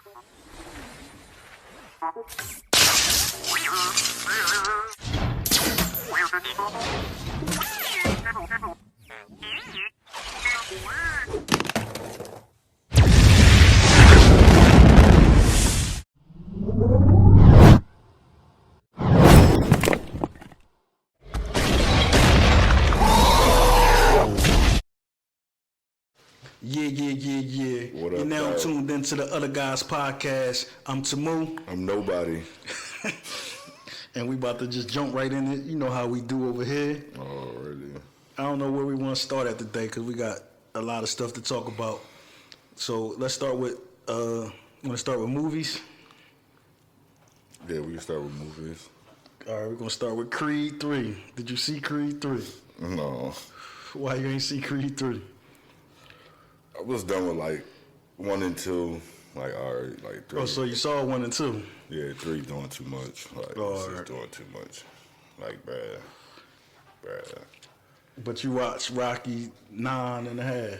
Yeah. What up, You're now dog? tuned into the Other Guys podcast. I'm Tamu, I'm nobody. and we about to just jump right in it. You know how we do over here. Oh, really? I don't know where we want to start at today because we got a lot of stuff to talk about. So let's start with. Want to start with movies? Yeah, we can start with movies. All right, we're gonna start with Creed 3. Did you see Creed 3? No. Why you ain't see Creed 3? I was done with like 1 and 2. Like, all right, like 3. Oh, so you saw 1 and 2? Yeah, 3 doing too much. Like, it's just doing too much. Like, bad. But you watched Rocky 9.5.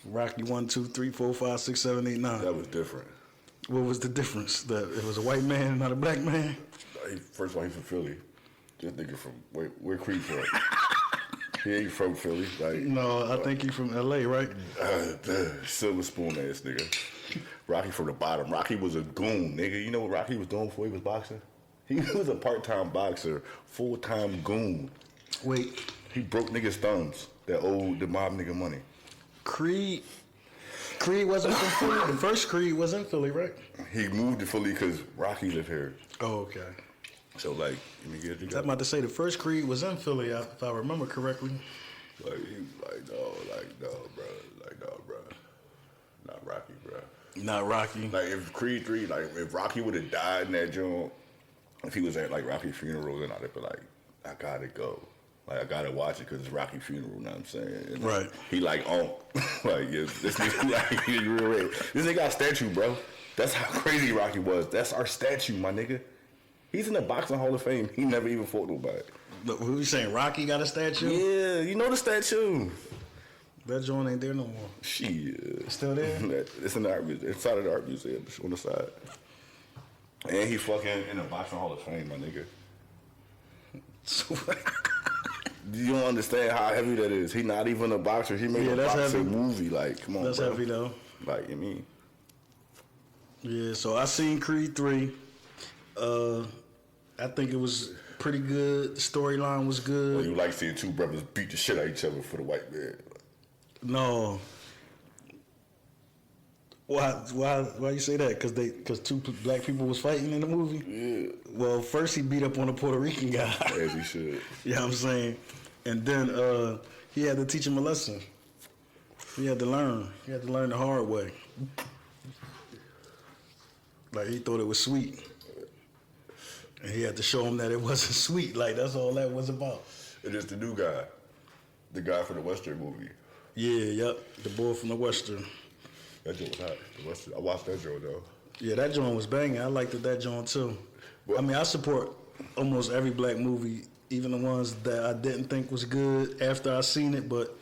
Rocky 1, 2, 3, 4, 5, 6, 7, 8, 9. That was different. What was the difference? That it was a white man and not a black man? First of all, he's from Philly. This nigga from, where Creed from? He ain't from Philly. Like, No, I think he's from L.A., right? Silver spoon ass nigga. Rocky from the bottom. Rocky was a goon, nigga. You know what Rocky was doing before he was boxing? He was a part-time boxer, full-time goon. Wait, He broke niggas' thumbs that owed the mob nigga money. Creed wasn't from Philly? The first Creed was in Philly, right? He moved to Philly because Rocky lived here. Oh, okay. So, like, let me get it I'm together. about to say the first Creed was in Philly, if I remember correctly. Like, he no, bro. Not Rocky, bro. Not Rocky. Like, if Creed 3, like, if Rocky would have died in that joint, if he was at, like, Rocky's funeral, then I'd have been like, I gotta go. Like, I gotta watch it because it's Rocky's funeral, you know what I'm saying? And Right. He like, like, yeah, this nigga, like, he real red. This nigga got a statue, bro. That's how crazy Rocky was. That's our statue, my nigga. He's in the Boxing Hall of Fame. He never even fought nobody. Look, who you saying? Rocky got a statue? Yeah, you know the statue. That joint ain't there no more. Shit. It's still there? It's in the art museum. Inside of the art museum, on the side. And he fucking in the Boxing Hall of Fame, my nigga. You don't understand how heavy that is. He not even a boxer. He made a boxing heavy. movie. Like, come on, That's bro. heavy though. Like, you mean? Yeah, so I seen Creed 3. I think it was pretty good. The storyline was good. Well, you like seeing two brothers beat the shit out of each other for the white man. No. Why you say that? Because two black people was fighting in the movie? Yeah. Well, first he beat up on a Puerto Rican guy. As he should. You know what I'm saying? And then he had to teach him a lesson. He had to learn. He had to learn the hard way. Like, he thought it was sweet. And he had to show him that it wasn't sweet. Like, that's all that was about. It is the new guy. The guy from the Western movie. Yeah, yep. The boy from the Western. That joint was hot. The Western. I watched that joint, though. Yeah, that joint was banging. I liked that joint, too. Well, I mean, I support almost every black movie, even the ones that I didn't think was good after I seen it, but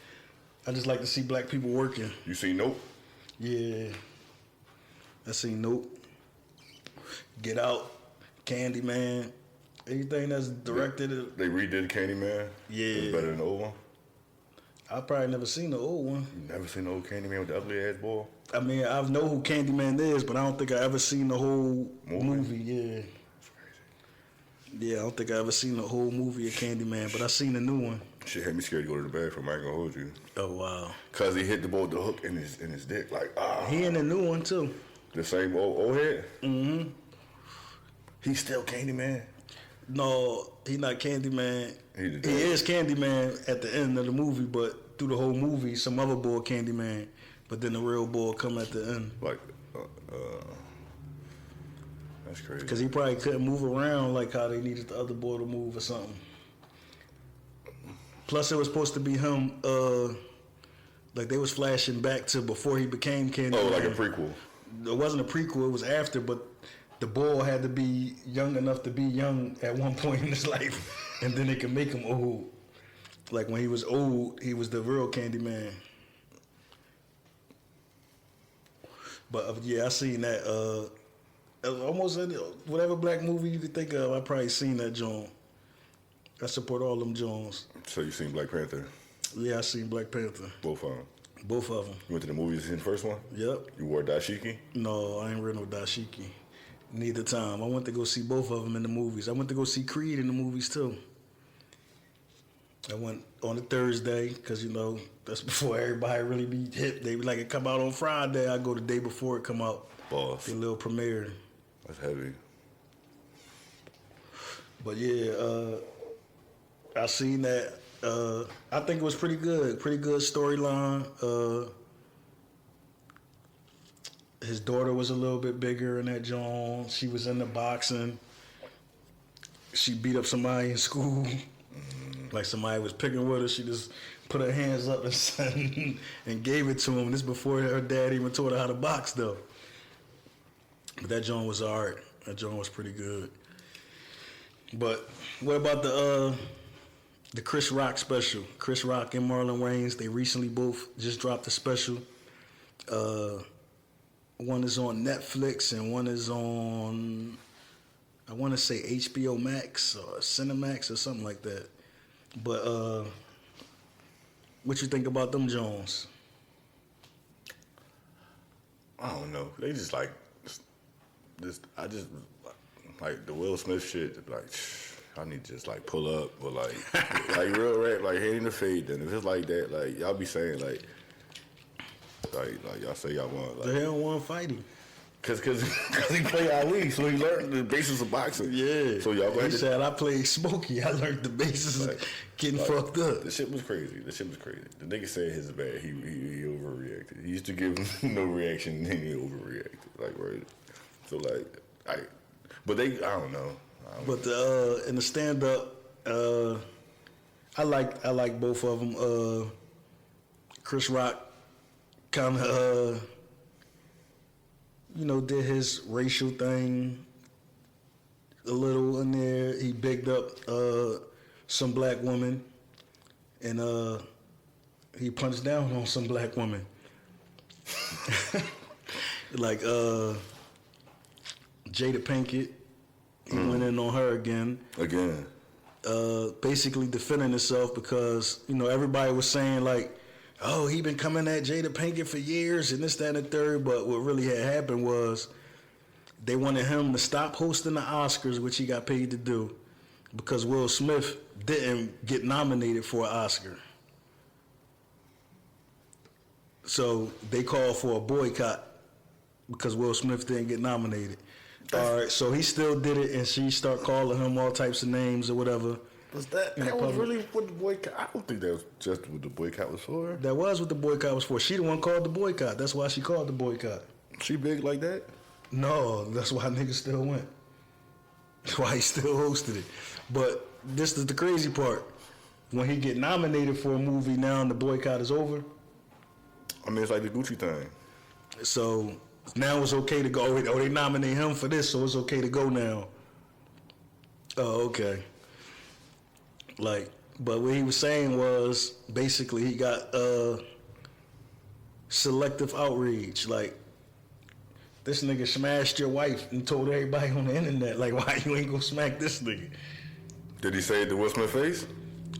I just like to see black people working. You seen Nope? Yeah. I seen Nope. Get Out. Candyman. Anything that's directed. They redid Candyman? Yeah. It's better than the old one? I probably never seen the old one. You never seen the old Candyman with the ugly ass boy? I mean, I know who Candyman is, but I don't think I ever seen the whole movie. Yeah. That's crazy. Yeah, I don't think I ever seen the whole movie of Candyman, but I seen the new one. Shit had me scared to go to the bathroom. I ain't gonna hold you. Oh, wow. Cause he hit the boy with the hook in his dick. Like, He in the new one, too. The same old head? Mm-hmm. He's still Candyman. No, he not Candyman. He is Candyman at the end of the movie, but through the whole movie, some other boy Candyman. But then the real boy come at the end. Like, that's crazy. Because he probably couldn't move around like how they needed the other boy to move or something. Plus, it was supposed to be him, like they was flashing back to before he became Candyman. Oh, like a prequel. It wasn't a prequel, it was after, but the boy had to be young enough to be young at one point in his life, and then they could make him old. Like when he was old, he was the real Candyman. But yeah, I seen that. Almost any, whatever black movie you could think of, I probably seen that joint. I support all them Jones. So you seen Black Panther? Yeah, I seen Black Panther. Both of them. Both of them. You went to the movies in the first one? Yep. You wore dashiki? No, I ain't read no dashiki. Neither time. I went to go see both of them in the movies. I went to go see Creed in the movies too. I went on a Thursday because, you know, that's before everybody really be hip. They be like, it come out on Friday. I go the day before it come out. Boss. The little premiere. That's heavy. But yeah, I seen that. I think it was pretty good. Pretty good storyline. His daughter was a little bit bigger in that joint. She was into boxing. She beat up somebody in school. Like somebody was picking with her. She just put her hands up and gave it to him. This before her dad even taught her how to box, though. But that joint was alright. That joint was pretty good. But what about the Chris Rock special? Chris Rock and Marlon Wayans, they recently both just dropped a special. One is on Netflix and one is on, I want to say HBO Max or Cinemax or something like that. But what you think about them Jones? I don't know. They just like, I just like the Will Smith shit. Like, I need to just like pull up or like real rap, like hitting the fade. Then if it's like that, like y'all be saying like y'all say y'all want like. They don't want to fight him. Cause he played Ali, so he learned the basics of boxing. Yeah. So y'all. He said I played Smokey. I learned the basics of getting fucked up. The shit was crazy. The nigga said his bad. He overreacted. He used to give no reaction, and then he overreacted. Like right. So like but they I don't know. But in the stand up, I like both of them. Chris Rock kind of did his racial thing a little in there. He bigged up some black woman, and he punched down on some black woman. Like Jada Pinkett, he went in on her again. Basically defending himself because everybody was saying like, oh, he been coming at Jada Pinkett for years and this, that, and the third. But what really had happened was they wanted him to stop hosting the Oscars, which he got paid to do, because Will Smith didn't get nominated for an Oscar. So they called for a boycott because Will Smith didn't get nominated. All right, so he still did it, and she started calling him all types of names or whatever. Was that was really what the boycott? I don't think that was just what the boycott was for. That was what the boycott was for. She the one called the boycott. That's why she called the boycott. She big like that? No, that's why niggas still went. That's why he still hosted it. But this is the crazy part. When he get nominated for a movie now and the boycott is over. I mean, it's like the Gucci thing. So now it's okay to go. Oh, they nominate him for this, so it's okay to go now. Oh, okay. But what he was saying was basically he got selective outrage. Like, this nigga smashed your wife and told everybody on the internet, like, why you ain't gonna smack this nigga? Did he say it to Will Smith face?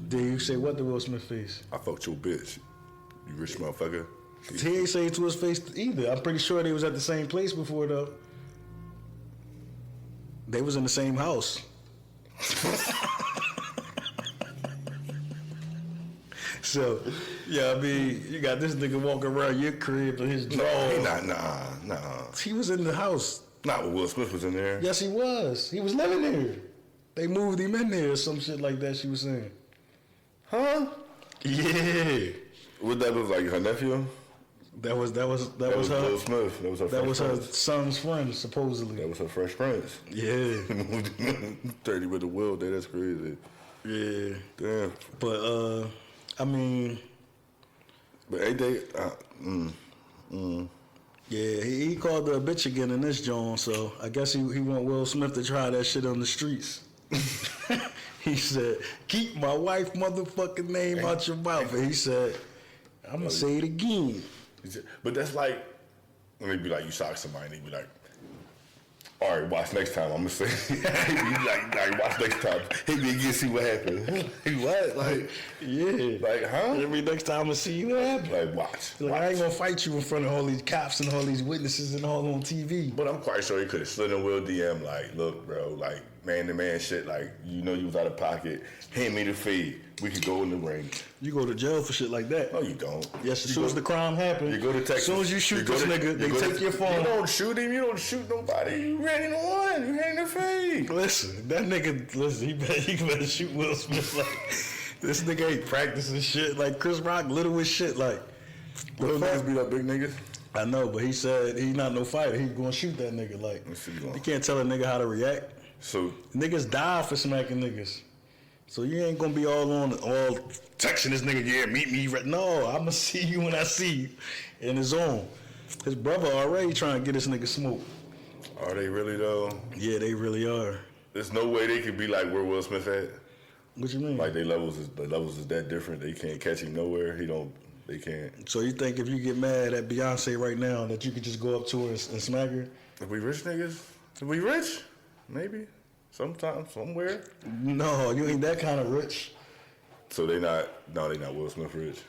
Did you say what to Will Smith face? I fucked your bitch, you rich motherfucker. He ain't say it to his face either. I'm pretty sure they was at the same place before, though. They was in the same house. So, yeah, I mean, you got this nigga walking around your crib with his drawers. Nah. He was in the house. Not when Will Smith was in there. Yes, he was. He was living there. They moved him in there or some shit like that, she was saying. Huh? Yeah. What that was, like her nephew? That was her. Will Smith. That was her. That was her Prince. son's friend, supposedly. That was her Fresh Prince. Yeah. 30 with the Will. That's crazy. Yeah. Damn. But I mean. But ain't they? Yeah, he called her a bitch again in this joint, so I guess he want Will Smith to try that shit on the streets. He said, keep my wife motherfucking name out your mouth. And he said, I'm going to say it again. But that's like, And they'd be like, you sock somebody, and they'd be like, all right, watch next time. I'm gonna say, he'd be like, all right, watch next time. Hit me again, see what happens. Like, what? Like, Yeah. like, huh? Every next time I see you, what happened? Like, watch. Like, I ain't gonna fight you in front of all these cops and all these witnesses and all on TV. But I'm quite sure he could have slid in Will DM, like, look, bro, like, man-to-man shit, like, you know you was out of pocket. Hand me the fee. We could go in the ring. You go to jail for shit like that. No, you don't. Yes, as soon as the crime happens. You go to Texas. As soon as you shoot this nigga, they take your phone. You don't shoot him. You don't shoot nobody. You ran into one. You ran in the face. Listen, that nigga, he better shoot Will Smith. Like, this nigga ain't practicing shit. Like, Chris Rock, little as shit. Like, Little niggas beat up big niggas. I know, but he said he not no fighter. He gonna shoot that nigga. Like, you can't tell a nigga how to react. So Niggas die for smacking niggas. So you ain't gonna be all texting this nigga, yeah, meet me. No, I'ma see you when I see you in his zone. His brother already trying to get this nigga smoke. are they really though? Yeah, they really are. There's no way they could be like where Will Smith at. What you mean? Like the levels is that different. They can't catch him nowhere. They can't. So you think if you get mad at Beyonce right now that you could just go up to her and smack her? If we rich niggas, if we rich, maybe sometime somewhere. No, you ain't that kind of rich. So they not Will Smith rich.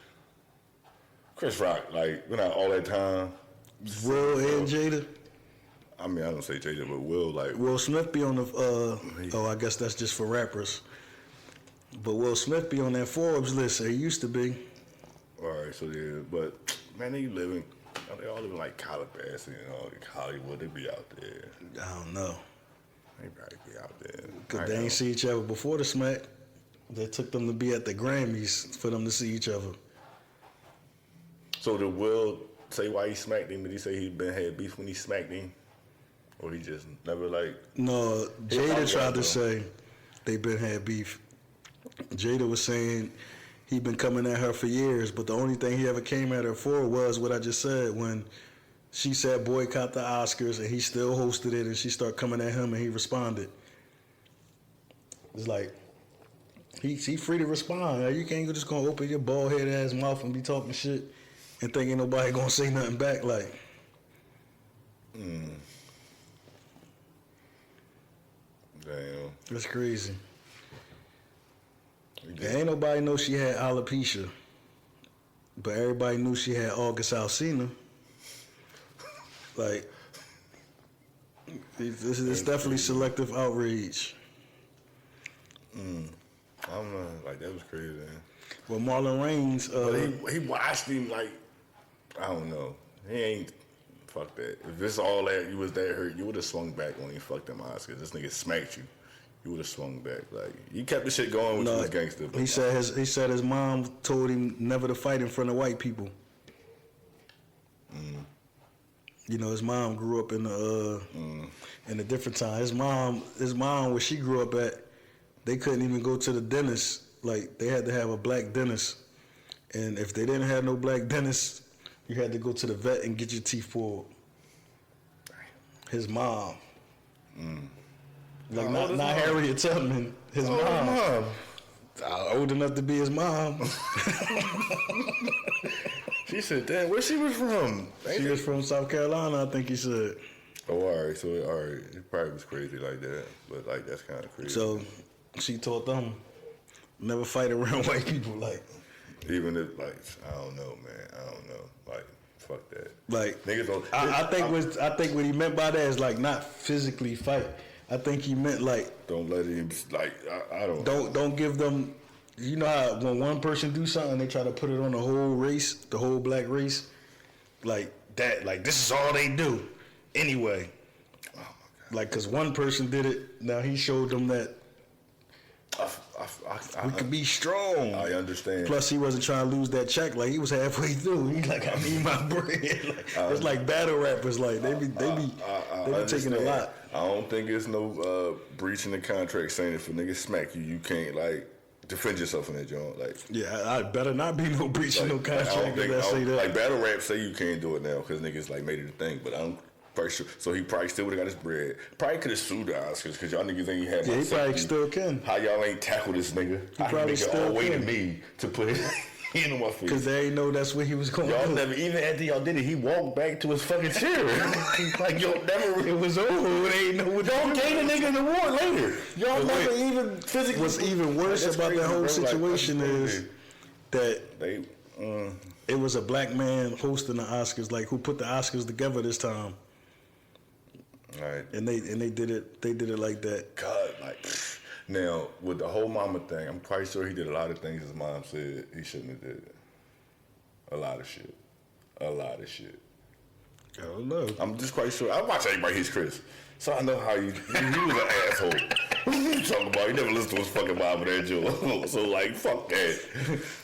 Chris Rock, like we're not all that time. Will and Jada. I mean, I don't say Jada, but Will like. Will Smith be on the, I guess that's just for rappers. But Will Smith be on that Forbes list. He used to be. All right, so yeah, but man, they all live in like Calabasas and all like Hollywood. They be out there. I don't know. They probably be out there. Because they ain't see each other before the smack. They took them to be at the Grammys for them to see each other. So did Will say why he smacked him? Did he say he had beef when he smacked him? Or he just never like... No, Jada tried to say they been had beef. Jada was saying he been coming at her for years, but the only thing he ever came at her for was what I just said, when she said boycott the Oscars and he still hosted it and she started coming at him and he responded. It's like, he free to respond. Like, you can't just gonna open your bald head ass mouth and be talking shit and thinking nobody gonna say nothing back. Like, Damn. that's crazy. Ain't nobody know she had alopecia, but everybody knew she had August Alsina. Like, it's definitely selective outrage. I don't know. Like, that was crazy, man. Well, Marlon Wayans... But he watched him like, I don't know. He ain't... Fuck that. If this all that, you was that hurt, you would have swung back when he fucked them Oscars. This nigga smacked you. You would have swung back. Like, he kept the shit going with his gangster. He said his mom told him never to fight in front of white people. You know, his mom grew up in a different time. His mom, where she grew up at, they couldn't even go to the dentist. Like, they had to have a black dentist. And if they didn't have no black dentist, you had to go to the vet and get your teeth pulled. His mom. Like, not Harriet Tubman. His mom. Old enough to be his mom. She said, damn, where she was from? She was from South Carolina, I think he said. Oh, all right. So, all right. It probably was crazy like that. But, like, that's kind of crazy. So, she taught them, never fight around white people. Like, even if, like, I don't know, man. I don't know. Like, fuck that. Like, niggas don't. I think what he meant by that is, like, not physically fight. I think he meant, like, don't let him, like, I don't. Don't give them. You know how when one person do something, they try to put it on the whole race, the whole black race, like that. Like, this is all they do, anyway. Oh my God. Like, cause one person did it. Now he showed them that we could be strong. I understand. Plus, he wasn't trying to lose that check. Like, he was halfway through. He's like, I need my bread. Like, it's like battle rappers. Like, they be taking a lot. I don't think it's no breaching the contract saying if a nigga smack you, you can't like defend yourself in that joint. Like, yeah, I better not be no breaching no contract. Like battle rap say you can't do it now because niggas like made it a thing, but I'm pretty sure. So he probably still would have got his bread. Probably could have sued the Oscars because y'all niggas ain't had. Yeah, he probably still can. How y'all ain't tackle this nigga? He probably still all way to me to put it. He ain't on my face. Because they ain't know that's what he was going Y'all to never, even after y'all did it, he walked back to his fucking chair. Like, y'all never. It was over. They ain't know what Y'all gave the nigga the award later. Y'all But never wait, even physically. What's even worse That's about crazy, the whole bro. situation Like, is that they. it was a black man hosting the Oscars, like who put the Oscars together this time, Right. and they did it like that. God, like. Now, with the whole mama thing, I'm quite sure he did a lot of things his mom said he shouldn't have did. A lot of shit. I don't know. I'm just quite sure. I watch everybody hits Chris, so I know how he was an asshole. What are you talking about? He never listened to his fucking mom and that joke. So like, fuck that.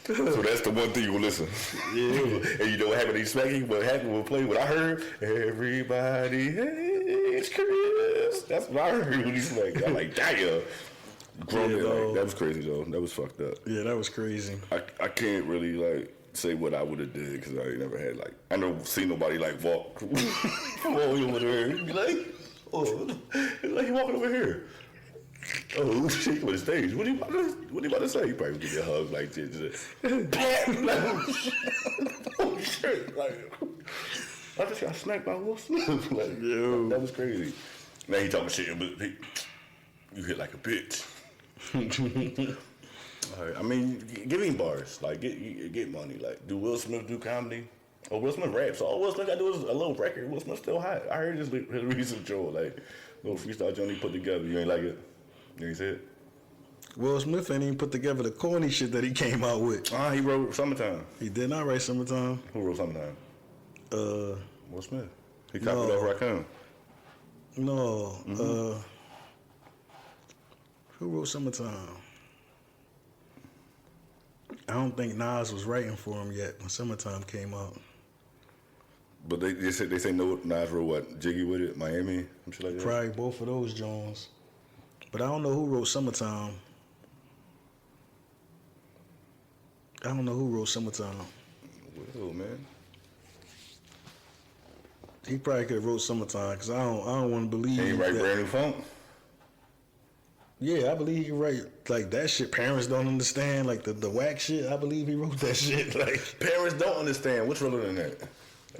So that's the one thing you will listen. Yeah. And you know what happened? He smacking. What happened? We'll play. What I heard. Everybody hates Chris. That's what I heard when he smacked. I'm like, damn. Grown Yeah, like, that was crazy though. That was fucked up. Yeah, that was crazy. I can't really like say what I would have did because I ain't never had like I never seen nobody like walk over there. He'd be like, oh, like he walking over here. Oh shit, with the stage. What are you about to say? He probably would give you a hug like this. Like, oh shit! Like I just got smacked by Will Smith. Like, yo, that was crazy. Now he talking shit, but you hit like a bitch. All right. I mean, give him bars. Like, get money. Like, do Will Smith do comedy? Oh, Will Smith raps. So all Will Smith got to do is a little record. Will Smith still hot. I heard his recent joint, like, little freestyle joint he put together. You ain't like it? You ain't see it? Will Smith ain't even put together the corny shit that he came out with. He wrote Summertime. He did not write Summertime. Who wrote Summertime? Will Smith. He copied No. off Raccoon. No. Who wrote Summertime? I don't think Nas was writing for him yet when Summertime came out. But they say no. Nas wrote what? Jiggy with it, Miami, some shit like that. Probably both of those Jones. But I don't know who wrote Summertime. I don't know who wrote Summertime. Will, man. He probably could have wrote Summertime because I don't want to believe. Can he write that, Brand New Funk? Yeah, I believe he can write like that shit. Parents don't understand like the whack shit. I believe he wrote that shit. Like Parents don't understand. What's realer than that?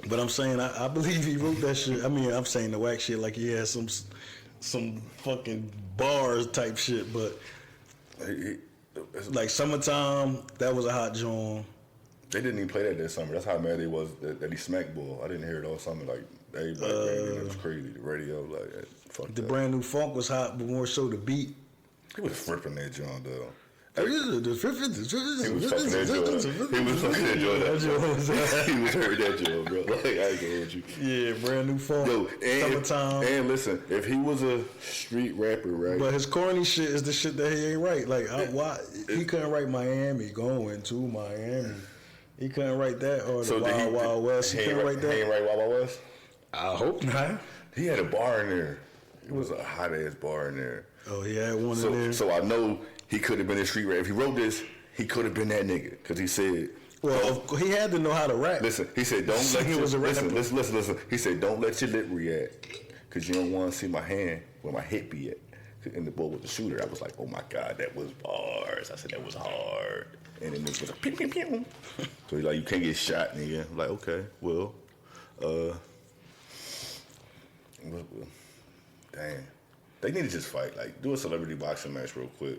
But I'm saying I believe he wrote that shit. I mean, I'm saying the whack shit like he had some fucking bars type shit. But like Summertime, that was a hot joint. They didn't even play that this summer. That's how mad they was that he smacked Bull. I didn't hear it all summer. Like everybody, it was crazy. The radio, like fuck The that. Brand New Funk was hot, but more so the beat. He was flipping that joint though. He was He was fucking that joint. He was fucking that joint. He was hurt that joint, bro. Like I ain't gonna hold you. Yeah, Brand New Funk. Yo, Summertime. and listen, if he was a street rapper, right? But his corny shit is the shit that he ain't write. Like, why he couldn't write Miami, going to Miami. He couldn't write that or the Wild Wild West. He couldn't write that. He ain't write Wild Wild West? I hope not. He had a bar in there. It was a hot ass bar in there. Oh, he had one in there. So I know he could have been a street rapper. If he wrote this, he could have been that nigga. Because he said... Well, he had to know how to rap. Listen, he said, don't let He your... was a rapper. Listen. He said, don't let your lip react. Because you don't want to see my hand where my hip be at. And the boy with the shooter, I was like, oh my God, that was bars. I said, that was hard. And then it was like, pew, pew, pew. So he's like, you can't get shot, nigga. I'm like, okay, well, damn. They need to just fight. Like, do a celebrity boxing match real quick.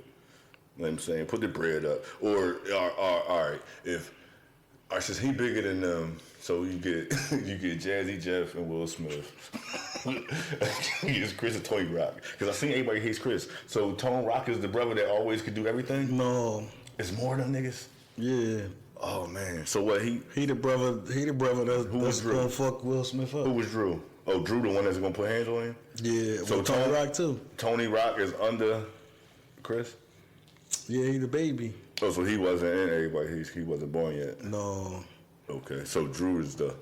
You know what I'm saying? Put the bread up. Or all right, since he bigger than them, so you get Jazzy Jeff and Will Smith. It's Chris and Tony Rock. Because I seen everybody hates Chris. So Tony Rock is the brother that always could do everything? No. It's more than niggas? Yeah. Oh, man. So what, he the brother that's gonna fuck Will Smith up. who was Drew? Oh, Drew the one that's gonna put hands on him? Yeah, So well, Tony Rock too. Tony Rock is under Chris? Yeah, he the baby. Oh, so he wasn't in everybody. He wasn't born yet. No. Okay, so Drew is the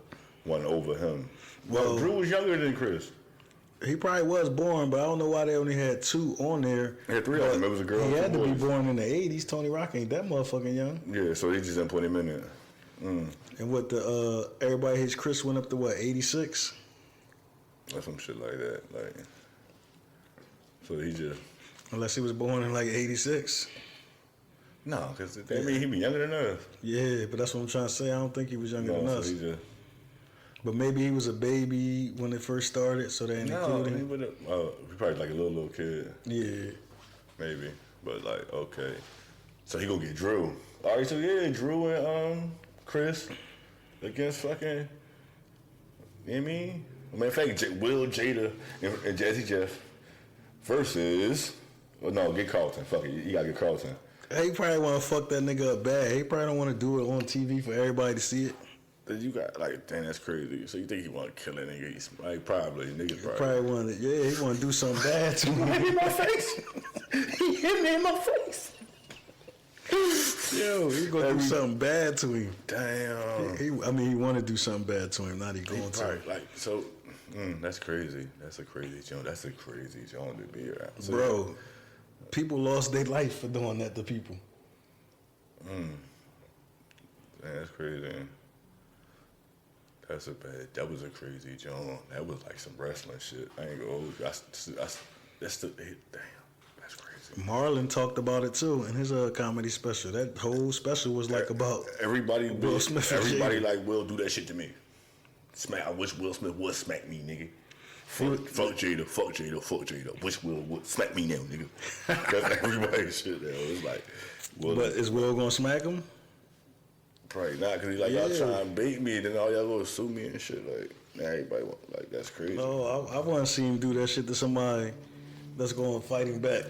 one over him. Well, No, Drew was younger than Chris. He probably was born, but I don't know why they only had two on there. They had three of them. It was a girl He and had two to be boys. born in the 80s. Tony Rock ain't that motherfucking young. Yeah, so they just didn't put him in there. And what the Everybody Hates Chris went up to what, 86? Or some shit like that. Like, so he just... Unless he was born in like 86. No, because that mean he be younger than us. Yeah, but that's what I'm trying to say. I don't think he was younger than So us. he just, But maybe he was a baby when it first started, so they didn't include him. he probably like a little kid. Yeah. Maybe. But like, okay. So he gonna get Drew. All right, so yeah, Drew and Chris against fucking, you know what I mean? Matter of fact, Will, Jada, and Jazzy Jeff versus, well, no, get Carlton. Fuck it, you gotta get Carlton. He probably want to fuck that nigga up bad. He probably don't want to do it on TV for everybody to see it. You got, like, damn, that's crazy. So you think he want to kill that nigga? He's like, probably. Niggas probably. Probably want to, yeah, he want to do something bad to him. Hit me in my face. He hit me in my face. Yo, he gonna do something bad to him. Damn. He want to do something bad to him. Not he going to. Like, so, that's crazy. That's a crazy joint. That's a crazy joint to be around. So, Bro, people lost their life for doing that to people. Man, that's crazy. That was a crazy joint. That was like some wrestling shit. I ain't gonna hold you. That's the, damn. That's crazy. Marlon talked about it too in his comedy special. That whole special was like about everybody. Will Smith. Everybody like Will do that shit to me. I wish Will Smith would smack me, nigga. Fuck Jada, fuck Jada, fuck Jada. Wish Will would smack me now, nigga. That's everybody's shit. Though. It's like, but is Will gonna smack him? Probably not, cause he like y'all trying to bait me, then all y'all gonna sue me and shit. Like, now everybody want, like, that's crazy. No, I want to see him do that shit to somebody that's going to fight him back.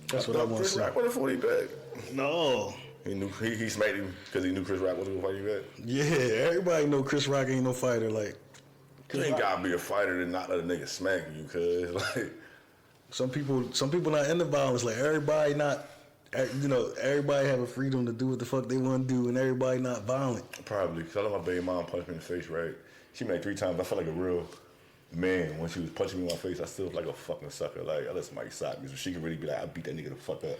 That's what I want to see. Chris Rock would have fought him back. No. He knew he smacked him because he knew Chris Rock wasn't gonna fight him back. Yeah, everybody know Chris Rock ain't no fighter. Like, you ain't gotta be a fighter to not let a nigga smack you, cause like some people not into violence. Like everybody not. Everybody have a freedom to do what the fuck they want to do, and everybody not violent. Probably, because I let my baby mom punch me in the face, right? She made 3 times. I felt like a real man when she was punching me in my face. I still feel like a fucking sucker. Like, I let somebody sock me, so she could really be like, I beat that nigga the fuck up.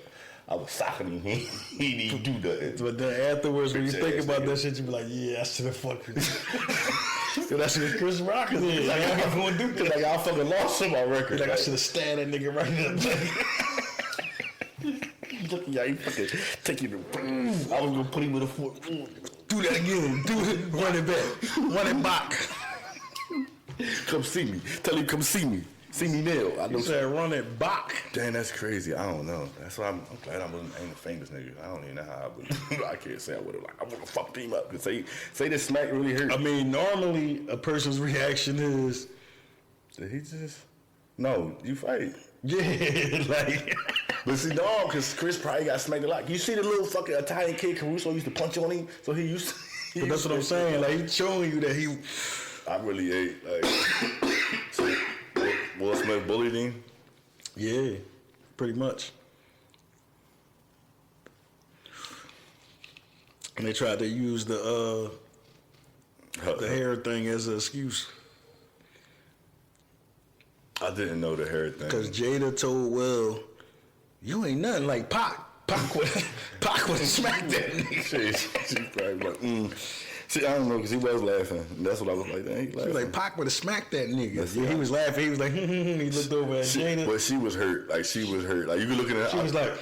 I was socking him. He didn't do nothing. But then afterwards, when you think about that shit, you be like, yeah, I should have fucked him. That's what Chris Rock is. Like, I'm not going to do that. Like, y'all fucking lost him on record. Like, I should have stabbed that nigga right in the Yeah, he fucking take you to. I was gonna put him with a foot. Do that again. Do it. Run it back. Run it back. Come see me. Tell him come see me. See me now. I know. You said run it back. Damn, that's crazy. I don't know. That's why I'm glad I ain't a famous nigga. I don't even know how I would. I can't say I would have. Like, I would have fucked him up. Cause say this smack really hurt. I mean, normally a person's reaction is, did he just? No, you fight. Yeah, like. But see, no, because Chris probably got smacked a lot. You see the little fucking Italian kid Caruso used to punch on him, so he used to. But that's what I'm saying. Like, he's showing you that he. I really ate. Like, so Will Smith bullied him? Yeah, pretty much. And they tried to use the hair thing as an excuse. I didn't know the hair thing. Because Jada told Will, you ain't nothing like Pac. Pac would have smacked that nigga. She probably like, See, I don't know, because he was laughing. That's what I was like, dang, he laughing. She was like, Pac would have smacked that nigga. Yeah, he was laughing. He was like, he looked over at Jada. But she was hurt. Like, she was hurt. Like, you can look at her. She was like,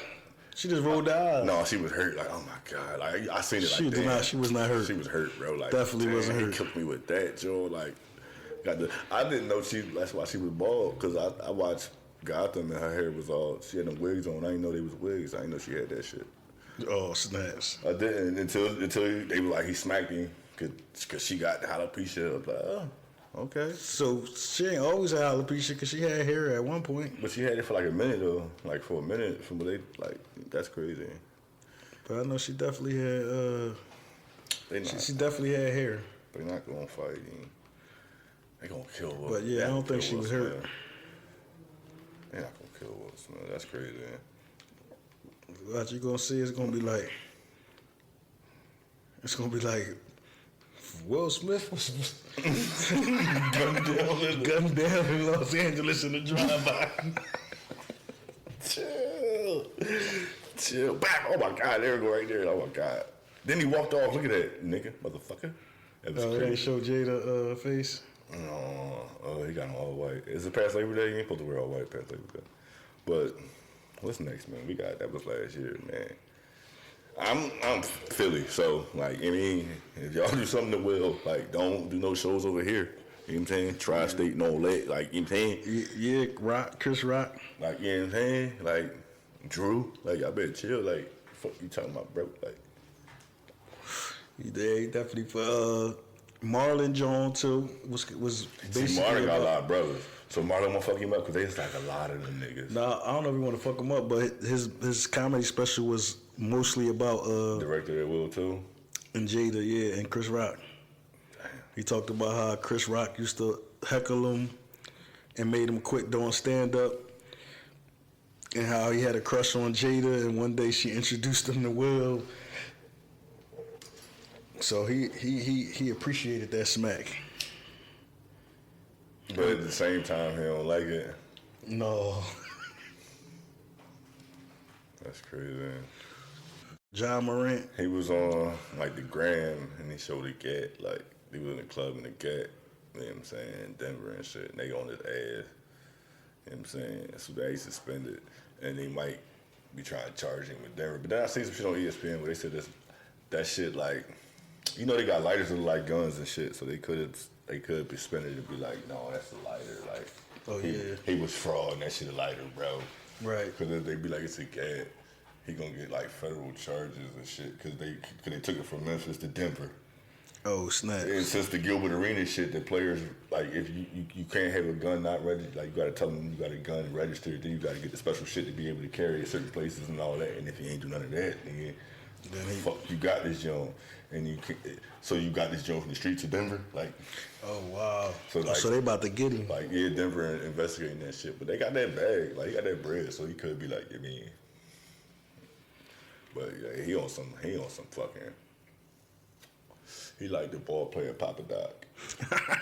she just rolled her eyes. No, she was hurt. Like, oh my God. Like, I seen it like that. She was not hurt. She was hurt, bro. Like, definitely wasn't hurt. He killed me with that, Joe. Like, I didn't know that's why she was bald, because I watched Gotham and her hair was all, she had them wigs on. I didn't know they was wigs. I didn't know she had that shit. Oh, snaps. I didn't until they were like, he smacked me because she got the alopecia. I was like, oh, okay. So she ain't always had alopecia because she had hair at one point. But she had it for like a minute though. Like for a minute. From what they, like, that's crazy. But I know she definitely had, she definitely had hair. They're not going to fight. They going to kill Will. But yeah, I don't think she was hurt. They're not going to kill Will Smith. That's crazy. What you going to see is going to be like, Will Smith was gunned down in Los Angeles in the drive-by. Chill. Back. Oh my God, there we go right there. Oh my God. Then he walked off. Look at that, nigga, motherfucker. That was crazy. They show Jada face. No, he got on all white. Is it past Labor Day? You ain't supposed to wear all white past Labor Day. But what's next, man? That was last year, man. I'm Philly, so like I mean, if y'all do something to Will, like don't do no shows over here. You know what I'm saying? Tri-state and all that. Like you know what I'm saying? Yeah, Rock, Chris Rock. Like you know what I'm saying? Like Drew, like I better chill. Like fuck you talking about, bro? Like He definitely for Marlon Jones too was basically. see, Marlon got a lot of brothers, so Marlon won't fuck him up because there's like a lot of them niggas. Nah, I don't know if you want to fuck him up, but his comedy special was mostly about Director at Will too. and Jada, yeah, and Chris Rock. He talked about how Chris Rock used to heckle him and made him quit doing stand up, and how he had a crush on Jada, and one day she introduced him to Will. So he appreciated that smack. But at the same time, he don't like it. No. That's crazy. John Morant. He was on like the Gram and he showed the Gat, like he was in the club in the Gat, you know what I'm saying, Denver and shit, and they on his ass. You know what I'm saying? So they suspended and they might be trying to charge him with Denver. But then I seen some shit on ESPN where they said that shit like, you know, they got lighters that look like guns and shit, so they could be spending it and be like, no, that's a lighter. Like, Oh, yeah. he was fraud and that shit a lighter, bro. Right. Because they be like, it's a Gat. He gonna get like federal charges and shit because they took it from Memphis to Denver. Oh, snap. And since the Gilbert Arena shit, the players like if you can't have a gun not registered, like you gotta tell them you got a gun registered, then you gotta get the special shit to be able to carry it at certain places and all that. And if you ain't do none of that, then fuck, you got this joint, and so you got this joint from the streets of Denver, like. Oh, wow. So, like, so they about to get him. Like yeah, Denver investigating that shit, but they got that bag, like he got that bread, so he could be like, I mean. But yeah, he on some fucking. He like the ball player Papa Doc.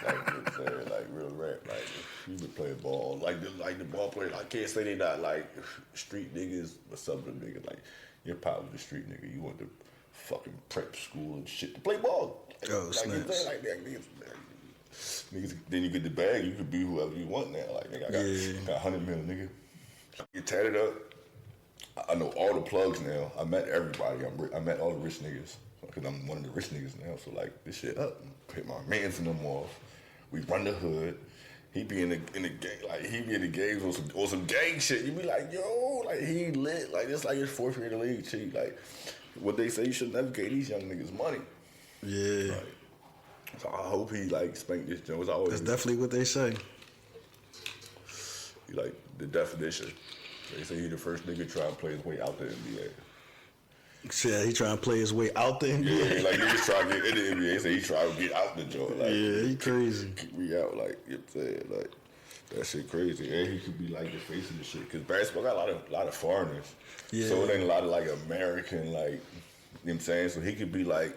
Like real rap. Like you would play ball. Like the ball player. I can't say they not like street niggas, but some of them niggas like your pop was the street nigga. You went to fucking prep school and shit to play ball. Oh, snaps. Like that niggas, then you get the bag, you could be whoever you want now. Like nigga, I got 100 million, nigga. Get tatted up. I know all the plugs now. I met everybody. I met all the rich niggas because I'm one of the rich niggas now. So like this shit up, hit my mans in them off. We run the hood. He be in the gang, like he be in the games on some gang shit. You be like, yo, like he lit, like it's like his fourth year in the league. Cheat, like what they say, you should never give these young niggas money. Yeah. Like, so I hope he like spanked this Jones. That's definitely what they say. He like the definition. They say he the first nigga try to play his way out the NBA. Yeah, he trying to play his way out the NBA. Yeah, like niggas try to get in the NBA. They say he try to get out the joint. Like, yeah, he crazy. Kick me out, like you know what I'm saying, like that shit crazy. And he could be like the face of the shit because basketball got a lot of foreigners. Yeah. So it ain't a lot of like American, like you know what I'm saying. So he could be like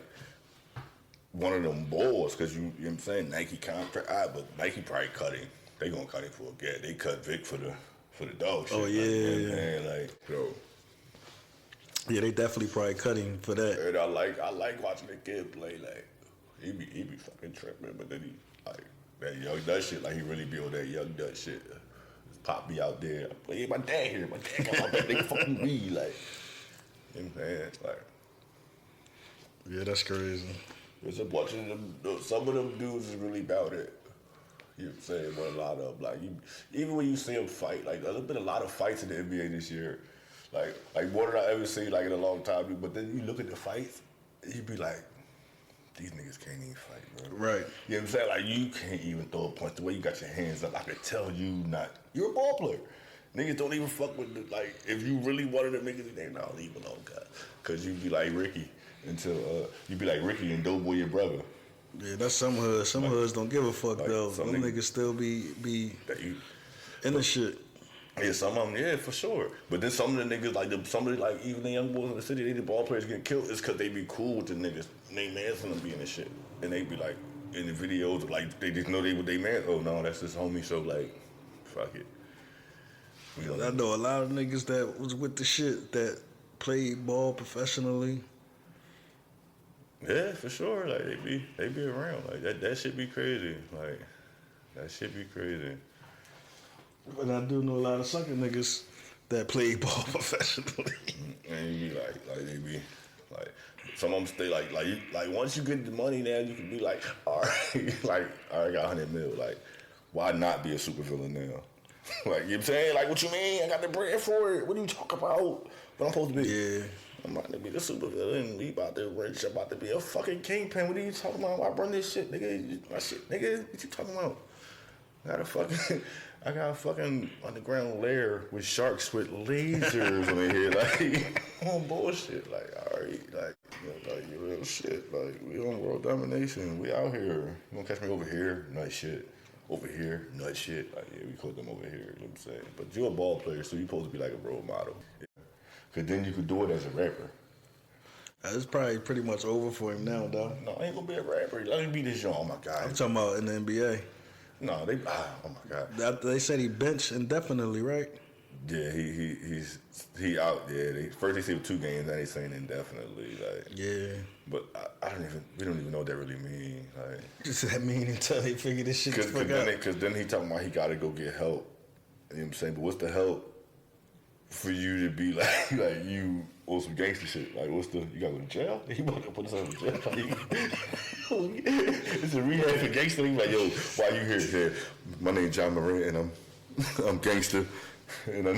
one of them balls because you know what I'm saying. Nike contract, but Nike probably cut him. They gonna cut him for a get. They cut Vic for the dog shit. Oh yeah, like, you know what I'm saying? Like yo. Yeah, they definitely probably cut him for that. And I like watching the kid play. Like he be fucking tripping, but then he like that young Dutch shit. Like he really be on that young Dutch shit. His pop be out there. Hey, my dad here. My dad got my back. They fucking me. Like you know what I'm saying? Like Yeah, that's crazy. there's a bunch of them. Some of them dudes is really about it. You know what I'm saying? But a lot of them, like even when you see them fight, like there's been a lot of fights in the NBA this year. Like more than I ever seen like in a long time. But then you look at the fights, you be like, these niggas can't even fight, bro. Right. You know what I'm saying? Like you can't even throw a punch. The way you got your hands up, I could tell you not. You're a ball player. Niggas don't even fuck with the, like if you really wanted them niggas, they not leave alone, cause you be like Ricky until you be like Ricky and Doughboy your brother. Yeah, that's some hoods. Some hoods don't give a fuck like, though. some Them niggas still be in the shit. Yeah, some of them, yeah, for sure. But then some of the niggas, like even the young boys in the city, they the ball players get killed. It's because they be cool with the niggas. And they mans from them being the shit, and they be like in the videos, like they just know they with they man. Oh no, that's his homie. So like, fuck it. I know a lot of niggas that was with the shit that played ball professionally. Yeah, for sure. Like they be around. Like that shit be crazy. Like that shit be crazy. But I do know a lot of sucker niggas that played ball professionally. And you be like they be Like some of them stay like once you get the money now, you can be like, all right, like all right, I got 100 mil. Like, why not be a supervillain now? Like, you know what I'm saying? Like, what you mean? I got the bread for it. What are you talking about? What I'm supposed to be? Yeah. I'm about to be the supervillain. We about to rich. I'm about to be a fucking kingpin. What are you talking about? I run this shit, nigga. My shit, nigga. What you talking about? I got a fucking underground lair with sharks with lasers on their head. Like, on bullshit. Like, all right, like, you know, like real shit. Like, we on world domination. We out here. You gonna catch me over here? Nut shit. Over here, nut shit. Like, yeah, we caught them over here. You know what I'm saying? But you're a ball player, so you're supposed to be like a role model. Cause then you could do it as a rapper. It's probably pretty much over for him now, dog. No, I ain't gonna be a rapper. Let me be this young. Oh my god. I'm talking about in the NBA. No, oh my god. They said he benched indefinitely, right? Yeah, he out. Yeah, first they said 2 games, now they saying indefinitely. Like, Yeah. but we don't even know what that really means. Like, Just that mean until they figure this shit the fuck out. Because then he talking about he got to go get help. You know what I'm saying? But what's the help for you to be like you on some gangster shit? Like, you got to go to jail? He want to put himself in jail. It's a rehab for gangster. He's like, yo, why you here? He said, my name's John Moran and I'm gangster and I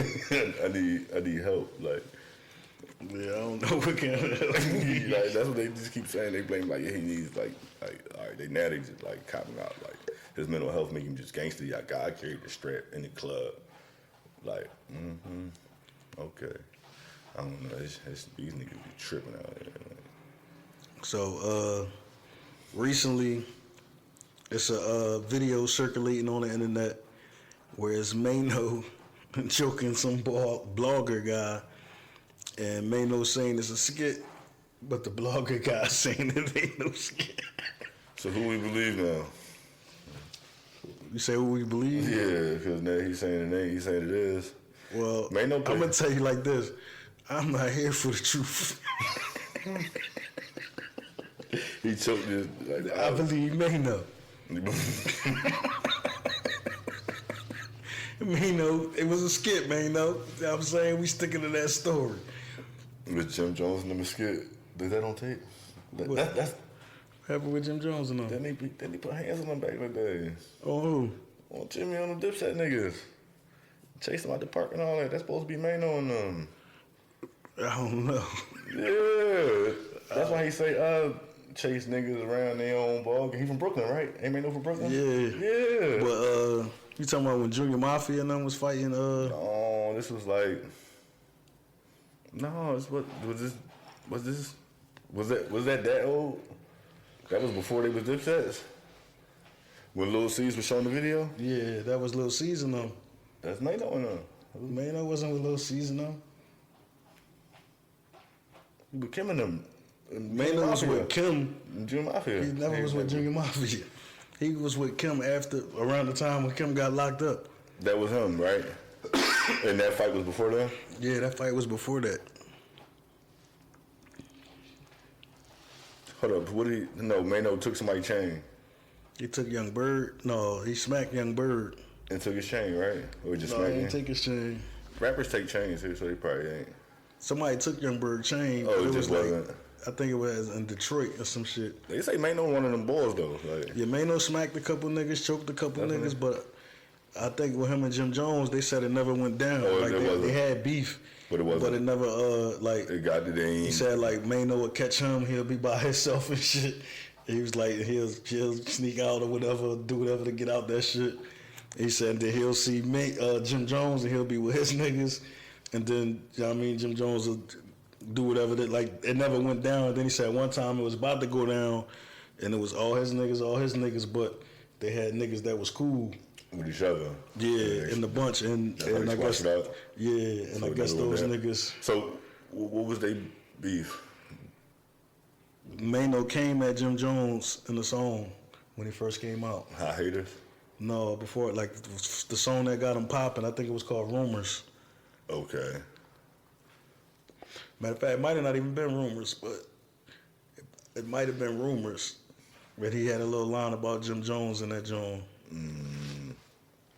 need help. Like, yeah, I don't know what kind of help. like, that's what they just keep saying. They blame like, yeah, he needs like all right, they just like copping out like his mental health make him just gangster. Yeah, God carried the strap in the club. Like, okay. I don't know. These niggas be tripping out there. Like. So, recently, it's a video circulating on the internet where it's Mano joking some blogger guy, and Mano saying it's a skit, but the blogger guy saying it ain't no skit. So who we believe now? You say who we believe? Yeah, because now he's saying it ain't. He's saying it is. Well, Mano I'm gonna tell you like this: I'm not here for the truth. He choked this. Like, I believe Mano. Mano, it was a skit, Mano. You know what I'm saying? We sticking to that story. With Jim Jones and the skit. Is that on tape? That's What happened with Jim Jones and all? Then he put hands on him back in the day. Oh, who? On Jimmy on the Dipset niggas. Chase them out the park and all that. That's supposed to be Mano and them. I don't know. Yeah. That's why he say chase niggas around their own ball. He from Brooklyn, right? Ain't Mano from Brooklyn? Yeah. Yeah. But you talking about when Junior Mafia and them was fighting? No, this was like. No, it's what was that old? That was before they was Dipsets? When Lil C's was showing the video? Yeah, that was Lil Season though. That's Mano and them. Mano wasn't with Lil Season though. But Kim and them. Mano was with Kim. Junior Mafia. He never was with Junior Mafia. He was with Kim around the time when Kim got locked up. That was him, right? And that fight was before that? Yeah, that fight was before that. Hold up, Mano took somebody's chain. He took Young Bird. No, he smacked Young Bird. And took his chain, right? Or just No, smacked he him? didn't take his chain. Rappers take chains here, so they probably ain't. Somebody took Young Bird's chain. Oh, but it just wasn't. I think it was in Detroit or some shit. They say Mano one of them boys, though. Like, Yeah, Mano smacked a couple niggas, choked a couple Definitely. niggas, but I think with him and Jim Jones, they said it never went down. Oh, like it wasn't. they had beef, But it wasn't. But it never it got to the end. He said like Mano would catch him, he'll be by himself and shit. He was like he'll sneak out or whatever, do whatever to get out that shit. He said that he'll see Jim Jones and he'll be with his niggas, and then you know what I mean Jim Jones will do whatever that like it never went down. Then he said one time it was about to go down, and it was all his niggas, but they had niggas that was cool. With each other. Yeah, in the bunch, and I guess it out. Yeah, and so I guess those niggas. So what was they beef? Mano came at Jim Jones in the song when he first came out. High haters? No, before like the song that got him popping, I think it was called Rumors. Okay. Matter of fact, it might have not even been Rumors, but it might have been Rumors. But he had a little line about Jim Jones in that joint.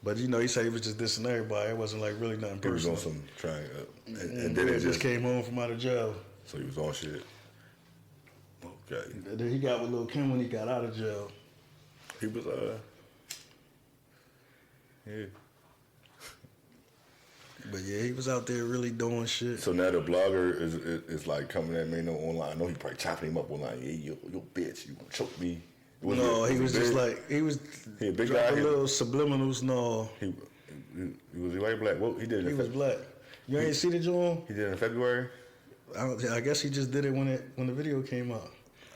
But you know, he said he was just dissing everybody. It wasn't like really nothing personal. He was on some trying, and then he just came home from out of jail. So he was on shit. Okay. And then he got with Lil' Kim when he got out of jail. He was yeah. But yeah, he was out there really doing shit. So now the blogger is like coming at me online. I know he probably chopping him up online. Yeah, you bitch, you gonna choke me. No, he was just like he was a big dropping guy. little subliminals. No, He was white or black? Well, he did it. he was black. You ain't see the joint? He did it in February. I guess he just did it when the video came out.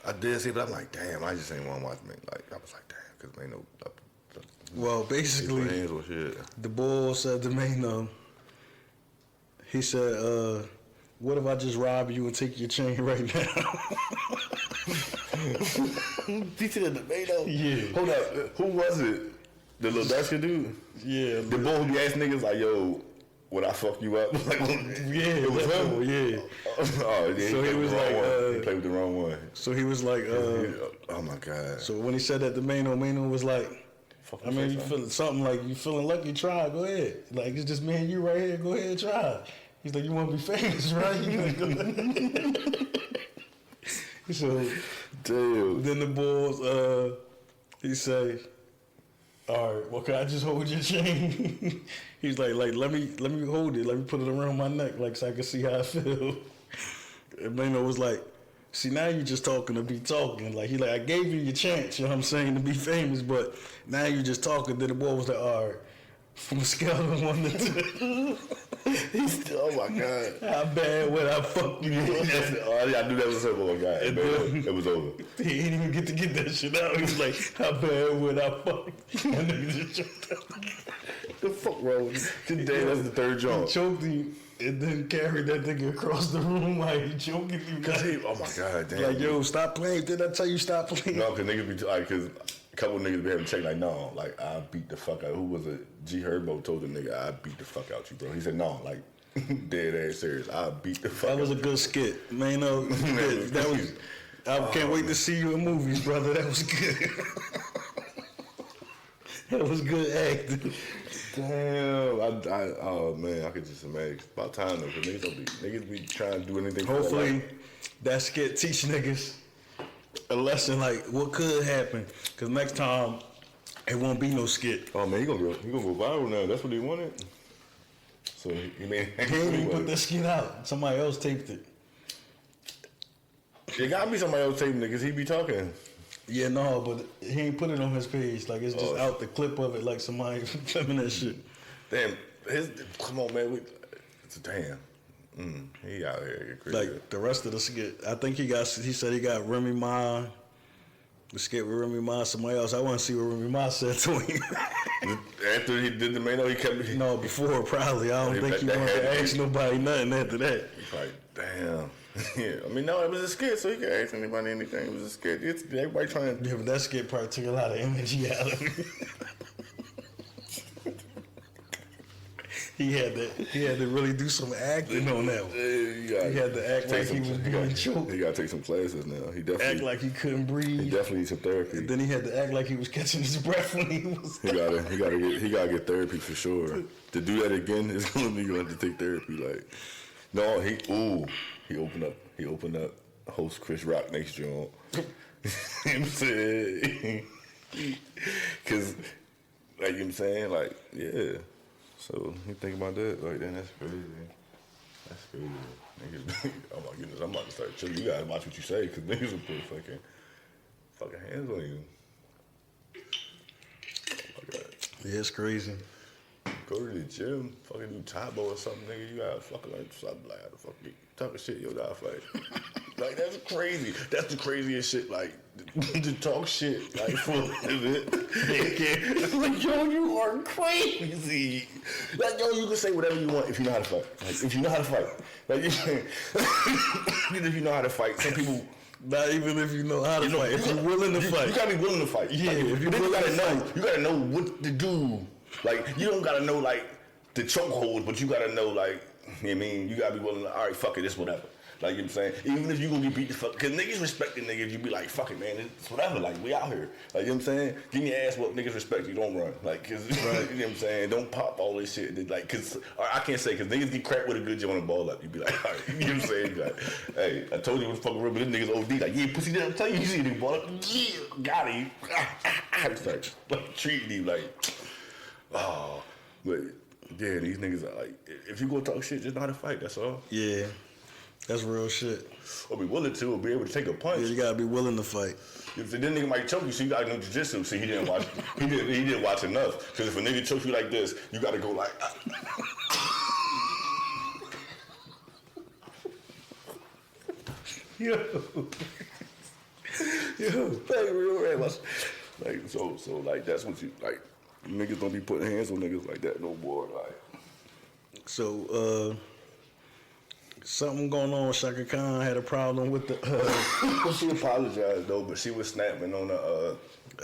I did see, but I'm like, damn, I just ain't want to watch me. Like I was like, damn, because ain't no. Well, basically, hands or shit. the boy said to Mano, he said, "What if I just rob you and take your chain right now?" He said the Mano. Yeah. Hold up, who was it? The little Dutcher dude. Yeah, The boy who be asking niggas like, yo, would I fuck you up? Like, yeah, it was him. Yeah. Oh, yeah. So he was like, he played with the wrong one. So he was like, oh my god. So when he said that to Mano was like, I mean, you feeling something like you feeling lucky? Try, go ahead. Like it's just me and you right here. Go ahead, and try. He's like, you want to be famous, right? So, damn. Then the Bulls, he say, all right, well, can I just hold your chain? He's like, let me hold it. Let me put it around my neck, like so I can see how I feel. And Mano was like, see, now you just talking to be talking. Like he like, I gave you your chance, you know what I'm saying, to be famous, but now you just talking. Then the boy was like, all right, from a scale of 1 to 2. He's still, oh my god. How bad would I fuck you? I knew that was a simple guy. And then, it was over. He didn't even get to get that shit out. He was like, how bad would I fuck you? And nigga just choked out. The fuck wrong with you? Today, that's the third joint. He choked him and then carried that nigga across the room like he choking you. Oh my god, damn. Like, yo, stop playing. Did I tell you stop playing? No, because niggas be like, because a couple niggas be having to check like, no, like I beat the fuck out. Who was it? G Herbo told the nigga, I beat the fuck out you, bro. He said, no, like dead ass serious. I beat the fuck out. That was a good skit, man. That was. I can't wait to see you in movies, brother. That was good. That was good acting. Damn, oh man, I could just imagine. It's about time though, because niggas be trying to do anything. Hopefully, that skit teach niggas a lesson like what could happen. Because next time, it won't be no skit. Oh man, he gonna go viral now. That's what he wanted. So he made. He didn't even put that skit out. Somebody else taped it. It gotta be somebody else taping it because he be talking. Yeah, no, but he ain't put it on his page. Like, it's just out the clip of it, like somebody filming that shit. Damn, come on, man. It's a damn. He out here crazy. Like, the rest of the skit, I think he said he got Remy Ma, the skit with Remy Ma, somebody else. I want to see what Remy Ma said to him. After he did the Mano, he kept me. No, before, probably. I don't think he wanted to ask nobody nothing after that. He's like, damn. Yeah, I mean, no, it was a skit, so you can ask anybody anything. It was a skit. Everybody trying to. Yeah, but that skit probably took a lot of energy out of me. He had to really do some acting on that one. Yeah, he had to act like he was being choked. He got to take some classes now. He definitely act like he couldn't breathe. He definitely needs some therapy. And then he had to act like he was catching his breath when he was. He gotta get therapy for sure. To do that again is gonna be going to take therapy. Like, no, he opened up. Host Chris Rock next joint. I'm saying, because like you know what I'm saying, like yeah. So you think about that, like then that's crazy. That's crazy. Niggas, oh my goodness, I'm about to start chilling. You gotta watch what you say, cause niggas will put fucking hands on you. Oh my God. Yeah, it's crazy. Go to the gym, fucking do Taebo or something, nigga. You gotta fucking like something like how the fuck you talking shit, yo, die fight. Like that's crazy. That's the craziest shit. Like to talk shit, like for it. Like yo, you are crazy. Like yo, you can say whatever you want if you know how to fight. Like if you know how to fight. Like even if you know how to fight. Some people. Not even if you know how to fight. If you're willing to fight, you gotta be willing to fight. Yeah, like, if you're willing gotta to know. fight. You gotta know what to do. Like you don't gotta know like the chokehold, but you gotta know like you know what I mean. You gotta be willing to. All right, fuck it, it's whatever. Like, you know what I'm saying? Even if you gonna get beat the fuck, because niggas respect the niggas, you be like, fuck it, man, it's whatever, like, we out here. Like, you know what I'm saying? Give me your ass whoop, niggas respect you, don't run. Like, cause, you know what I'm saying? Don't pop all this shit. Like, cause, or I can't say, cause niggas get cracked with a good joint on the ball up. You be like, all right, you know what I'm saying? Like, hey, I told you it was fucking real, but this niggas OD. Like, yeah, pussy, didn't tell you, you see the ball up. Yeah, got him. It's like, treating you like, oh, but yeah, these niggas are like, if you go talk shit, just know how to fight, that's all. Yeah, that's real shit. Or be willing to, or be able to take a punch. Yeah, you gotta be willing to fight. If the nigga might choke you, so you gotta know jiu-jitsu. See, he didn't watch. He didn't watch enough. Because if a nigga chokes you like this, you gotta go like. Yo, like real rap. Like so like that's what you like. Niggas don't be putting hands on niggas like that no more. Like. So, something going on. Shaka Khan had a problem with the. She apologized though, but she was snapping on the.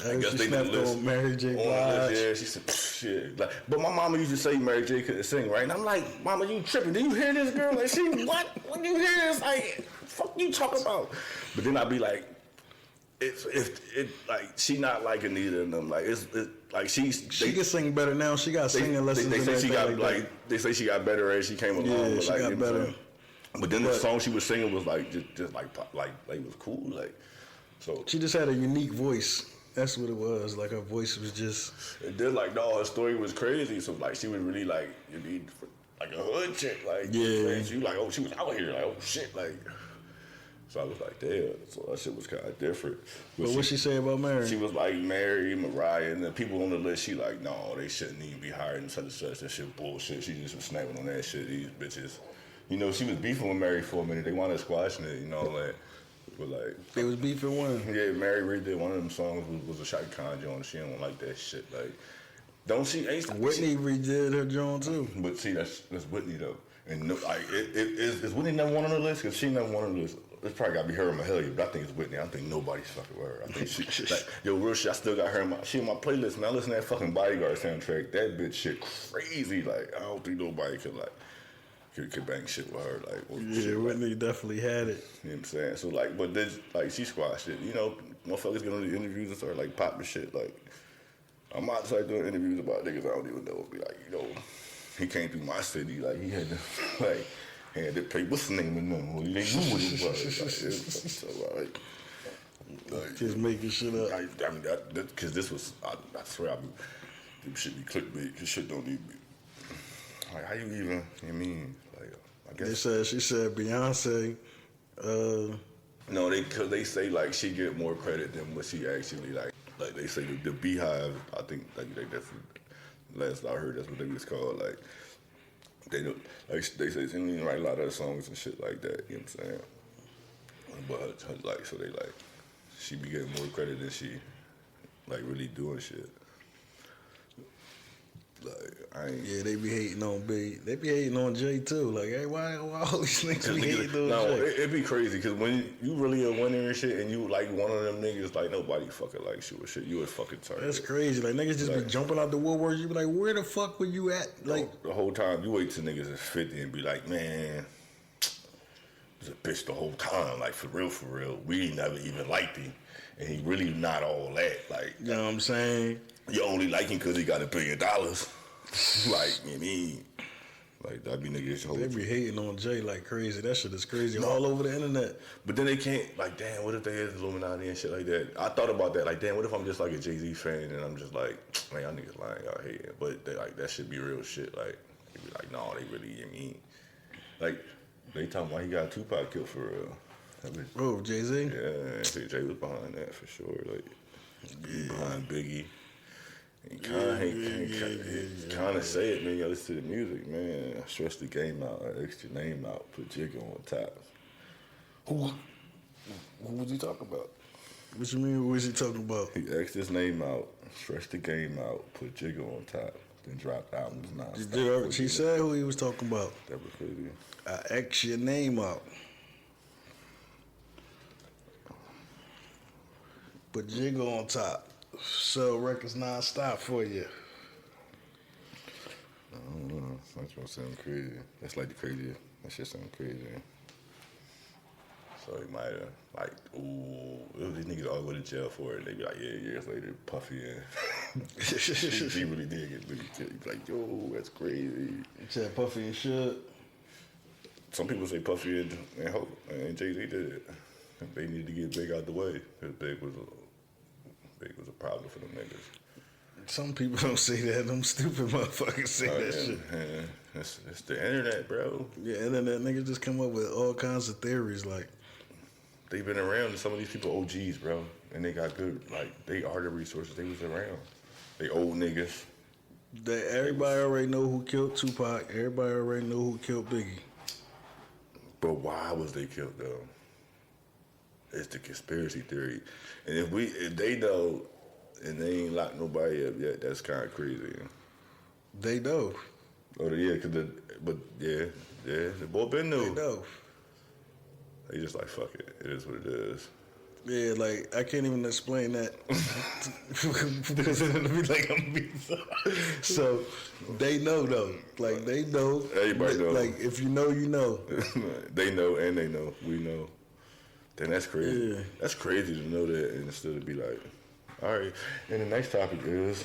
I guess she they snapped list on Mary J. on the Blige. list, yeah, she said, shit. Like, but my mama used to say Mary J. couldn't sing, right? And I'm like, Mama, you tripping? Did you hear this girl? Like, she what? When you hear this, like, fuck you talk about? But then I'd be like, like she not liking neither of them. Like it's like She can sing better now. She got singing lessons. They say she got like they say she got better as she came along. Yeah, but she like, got better. But then the song she was singing was like just like it was cool. Like so She just had a unique voice. That's what it was. Like her voice was just. And then like no, her story was crazy. So like she was really like like a hood chick. Like yeah, man, she was like she was out here like oh shit like. So I was like, damn. So that shit was kind of different. But what she say about Mary? She was like Mary, Mariah, and the people on the list. She like, no, they shouldn't even be hired and such and such. That shit bullshit. She just was snapping on that shit. These bitches, you know, she was beefing with Mary for a minute. They wanted squashing it, you know, like, but like they was beefing one. Yeah, Mary redid one of them songs was a Shaka Khan joint. She don't like that shit. Like, don't she? Whitney redid her joint too. But see, that's Whitney though, and no, like is Whitney number one on the list? Cause she number one on the list. It's probably got to be her and Mahalia, but I think it's Whitney. I don't think nobody's fucking with her. I think she, like, yo, real shit, I still got her in my, she in my playlist, man. I listen to that fucking Bodyguard soundtrack. That bitch shit crazy. Like, I don't think nobody could, like, could bang shit with her. Like, yeah, shit, Whitney like, definitely had it. You know what I'm saying? So, like, but this, like, she squashed it. You know, motherfuckers get on the interviews and start, like, popping shit. Like, I might start doing interviews about niggas I don't even know. Be like, you know, he came through my city. Like, he had to, like, had to pay what's the name of them? Well, they knew what it was. So like, just making shit up. I mean, because this was, I swear, this should be clickbait. This shit don't need to be. Like, how you even, I mean, like, I guess. She said Beyonce. No, cause they say, like, she get more credit than what she actually, like they say the Beehive, I think, like that's, last I heard, that's what they was called, like. They don't, like they say she didn't write a lot of the songs and shit like that, you know what I'm saying? But her, like, so they like, she be getting more credit than she, like, really doing shit. Like, I ain't. Yeah, they be hating on B. They be hating on Jay too. Like, hey, why all these niggas be hating on Jay? It be crazy because when you really a winner and shit, and you like one of them niggas, like nobody fucking likes you or shit. You a fucking target. That's crazy. Like niggas just be jumping out the woodwork. You be like, where the fuck were you at? Like the whole time. You wait till niggas is 50 and be like, man, was a bitch the whole time. Like for real. We never even liked him, and he really not all that. Like, you know what I'm saying? You only like him because he got $1 billion. Like, you mean, like that be niggas. They be hating on Jay like crazy. That shit is crazy all over the internet. But then they can't, like, damn, what if they is Illuminati and shit like that? I thought about that. Like, damn, what if I'm just like a Jay-Z fan and I'm just like, man, y'all niggas lying out here. But they, like, that should be real shit. Like, they be like, no, they really, you mean, like, they talking about he got Tupac killed for real. Oh, Jay-Z? Yeah, Jay was behind that for sure. Like, behind Biggie. He kind of say it, man. You gotta listen to the music, man. I stress the game out. I X your name out. Put Jigga on top. Who was he talking about? What you mean? What was he talking about? He X'd his name out. Stretch the game out. Put Jigga on top. Then dropped albums nonstop. She said who he was talking about. That was crazy. I X your name out. Put Jigga on top. Sell records nonstop for you. I don't know. That's gonna sound crazy. That's like the craziest. That shit sound crazy. So he might have, like, ooh, these niggas all go to jail for it. They be like, yeah, years later, Puffy and he really did get leaked. He be like, yo, that's crazy. You said Puffy and Suge. Some people say Puffy and Hope and Jay-Z did it. They needed to get Big out the way because Big was a problem for them niggas. Some people don't say that. Them stupid motherfuckers say that shit. Man. It's the internet, bro. Yeah, internet niggas just come up with all kinds of theories. Like, they've been around. Some of these people OGs, bro, and they got good. Like, they are the resources. They was around. They old niggas. Everybody already know who killed Tupac. Everybody already know who killed Biggie. But why was they killed though? It's the conspiracy theory. And if they know and they ain't locked nobody up yet, that's kind of crazy. They know. Oh yeah, the boy been knew. They know. They just like fuck it. It is what it is. Yeah, like I can't even explain that because it'll be like I'm being so they know though. Like they know. Everybody know. Like if you know, you know. They know and they know. We know. Then that's crazy. Yeah. That's crazy to know that and still to be like, all right. And the next topic is.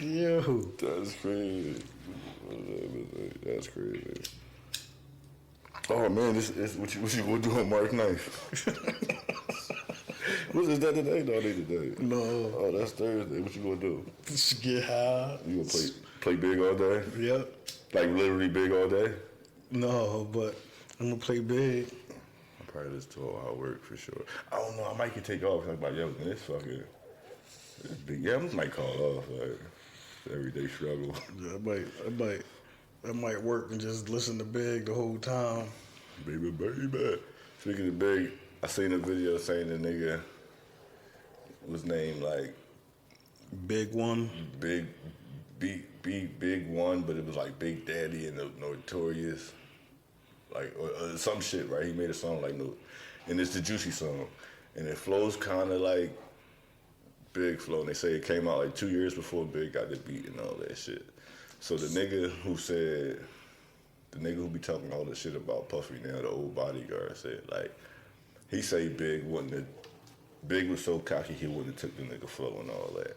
Yo, That's crazy. That's crazy. Oh man, this is what you gonna do on March 9th? What is that today? No, they today. no. Oh, that's Thursday. What you gonna do? Just get high. You gonna play big all day? Yep. Like literally big all day? No, but I'm gonna play big. I probably just 12 hour work for sure. I don't know. I might can take off. I'm like, yo, man, this fucking. This big. Yeah, I might call off. Like, everyday struggle. Yeah, I might work and just listen to Big the whole time. Baby. Speaking of Big, I seen a video saying the nigga was named like Big One. Big One, but it was like Big Daddy and the Notorious, like or some shit, right? He made a song like no, and it's the Juicy song, and it flows kind of like Big flow. And they say it came out like 2 years before Big got the beat and all that shit. So the nigga who be talking all this shit about Puffy now, the old bodyguard, said like he say Big was so cocky he wouldn't have took the nigga flow and all that.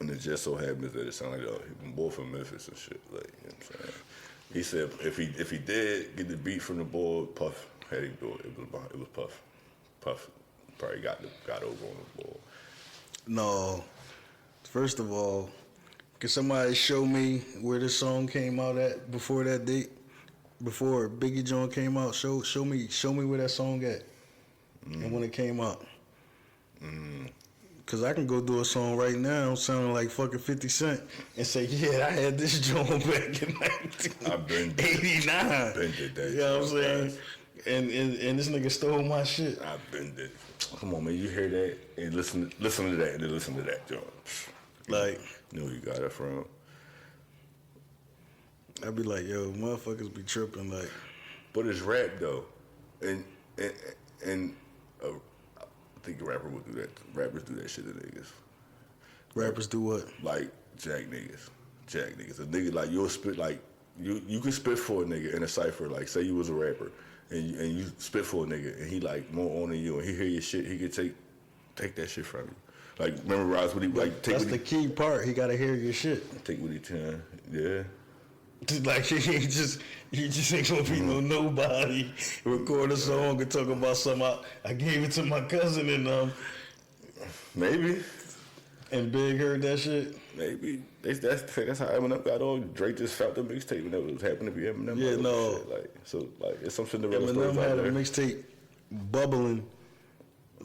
And it just so happens that it sounded like he was boy from Memphis and shit. Like, you know what I'm saying? He said if he did get the beat from the boy, Puff had him do it. It was Puff. Puff probably got over on the boy. No. First of all, can somebody show me where this song came out at before that date? Before Biggie John came out? Show me where that song at. And when it came out. Cause I can go do a song right now sounding like fucking 50 Cent and say, yeah, I had this joint back in 1989. Been did that. You know what I'm saying? And this nigga stole my shit. I've been there. Come on, man, you hear that and listen to that and then listen to that joint. Like, Know who you got it from. I'd be like, yo, motherfuckers be tripping, like. But it's rap though, and I think a rapper would do that. Rappers do that shit to niggas. Rappers do what? Like jack niggas. A nigga like you'll spit like you can spit for a nigga in a cipher. Like say you was a rapper and you spit for a nigga and he like more on than you and he hear your shit. He could take that shit from you. Like memorize what he like. Take That's what the key part. He gotta hear your shit. Take what he can. Yeah. Like he just ain't gonna be nobody. Record a song and talk about something. I gave it to my cousin and Maybe. And Big heard that shit. Maybe that's how Eminem got on. Drake just felt the mixtape when that was happening to be Eminem. Yeah, no. Like it's some Cinderella Eminem stories had out a there. mixtape bubbling.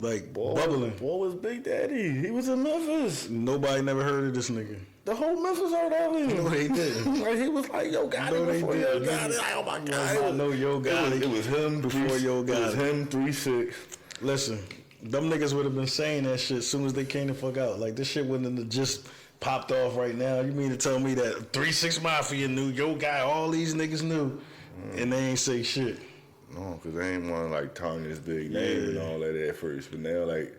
Like bubbling. Boy was Big Daddy. He was in Memphis. Nobody never heard of this nigga. The whole Memphis heard of him. No, they didn't. Like he was like, Yo Gotti before Yo Gotti. Like, oh my God. I know Yo Gotti. It was him before Yo Gotti. It was him 3-6. Listen, them niggas would have been saying that shit as soon as they came the fuck out. Like this shit wouldn't have just popped off right now. You mean to tell me that 3-6 Mafia knew, Yo Gotti, all these niggas knew, and they ain't say shit. No, because they ain't want to like tarnish Big name and all that at first. But now like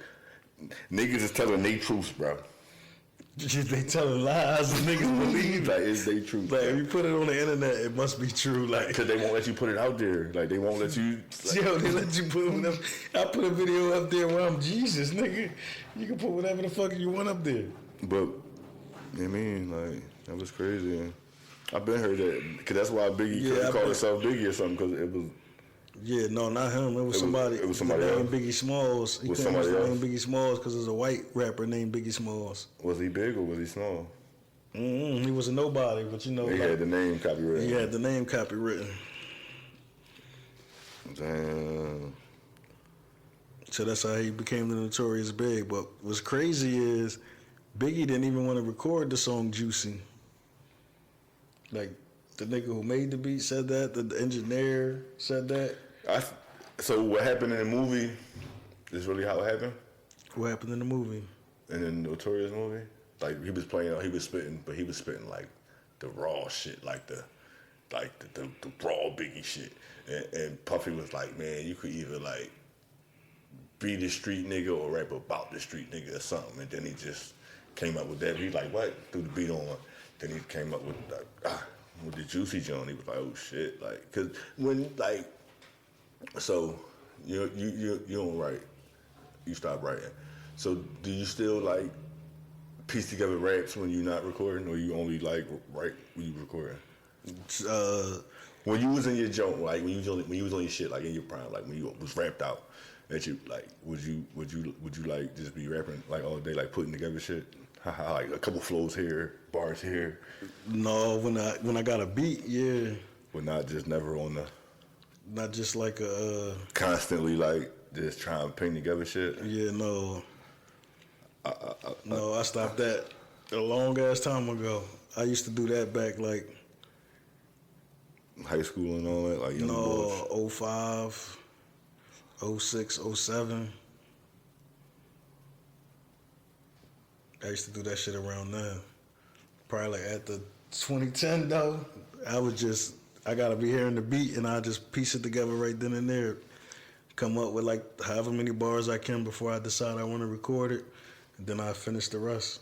niggas is telling they truths, bro. They telling lies and niggas believe. Like, is they true? Like, if you put it on the internet, it must be true. Like, because they won't let you put it out there. Like, they won't let you. Like, yo, they let you put whatever. I put a video up there where I'm Jesus, nigga. You can put whatever the fuck you want up there. but I mean, like, that was crazy. I've been heard that because that's why Biggie called himself Biggie or something because it was. Yeah, no, not him. It was somebody. It was somebody named else. Biggie Smalls. He Was couldn't use somebody the name else? Biggie Smalls because there's a white rapper named Biggie Smalls. Was he big or was he small? He was a nobody, but you know, He had the name copyrighted. he had the name copywritten. Damn. So that's how he became the Notorious Big. But what's crazy is Biggie didn't even want to record the song Juicy. Like, the nigga who made the beat said that. The engineer said that. So what happened in the movie is really how it happened? What happened in the movie? In the Notorious movie? Like, he was spitting, but he was spitting, like, the raw shit, like the raw Biggie shit. And Puffy was like, man, you could either, like, be the street nigga or rap about the street nigga or something. And then he just came up with that. He like, what? Threw the beat on. Then he came up with, like, with the Juicy Joint. He was like, oh, shit. Like, because when, like, so you don't write. You stop writing. So do you still, like, piece together raps when you're not recording, or you only like write when you recording? When you was in your joint, like when you was on your shit, like in your prime, like when you was rapped out, that you like, would you like just be rapping like all day, like putting together shit, like a couple flows here, bars here? No, when I got a beat, yeah. But not just never on the. Not just like a. Constantly like just trying to ping together shit. Yeah, no. No, I stopped that a long ass time ago. I used to do that back like high school and all that, like young boys. 05, 06, 07. I used to do that shit around then. Probably like after 2010 though, I gotta be hearing the beat and I just piece it together right then and there. Come up with like however many bars I can before I decide I want to record it. And then I finish the rest.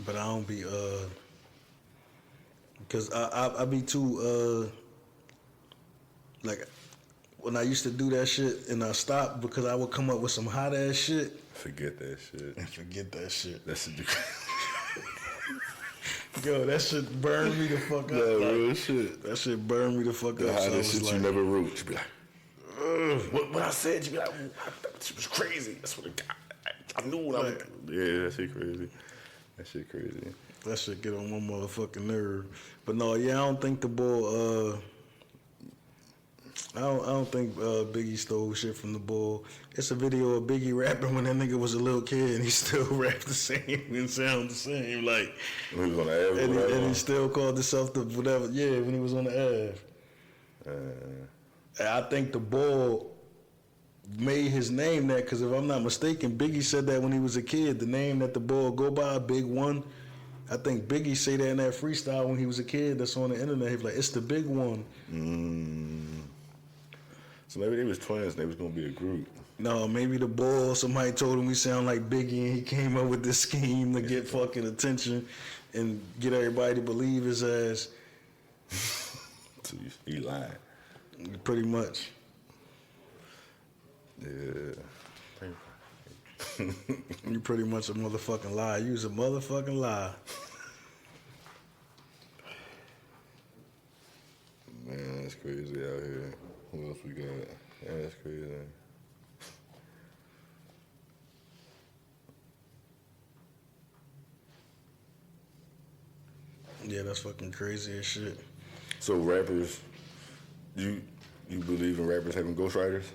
But I don't be because I be too like when I used to do that shit and I stopped because I would come up with some hot ass shit. Forget that shit. And forget that shit. That's a Yo, that shit burned me the fuck up. No, like, real shit. That shit burned me the fuck The up. hottest shit like, you never wrote. You be like, what I said, you be like, that shit was crazy. That's what I knew what I was. Yeah, that shit crazy. That shit crazy. That shit get on my motherfucking nerve. But no, yeah, I don't think the bull. I don't think Biggie stole shit from the bull. It's a video of Biggie rapping when that nigga was a little kid and he still rapped the same and sound the same. Like, He was on the Ave. and he still called himself the whatever. Yeah, when he was on the Ave. I think the bull made his name that because if I'm not mistaken, Biggie said that when he was a kid. The name that the bull go by, Big One. I think Biggie say that in that freestyle when he was a kid. That's on the internet. He was like, "It's the Big One." So maybe they was twins. And they was gonna be a group. No, maybe the bull. Somebody told him we sound like Biggie, and he came up with this scheme to get fucking attention and get everybody to believe his ass. So you lying. Pretty much. Yeah. You pretty much a motherfucking lie. You was a motherfucking lie. Man, that's crazy out here. What else we got? Yeah, that's crazy. Yeah, that's fucking crazy as shit. So rappers, you believe in rappers having ghostwriters?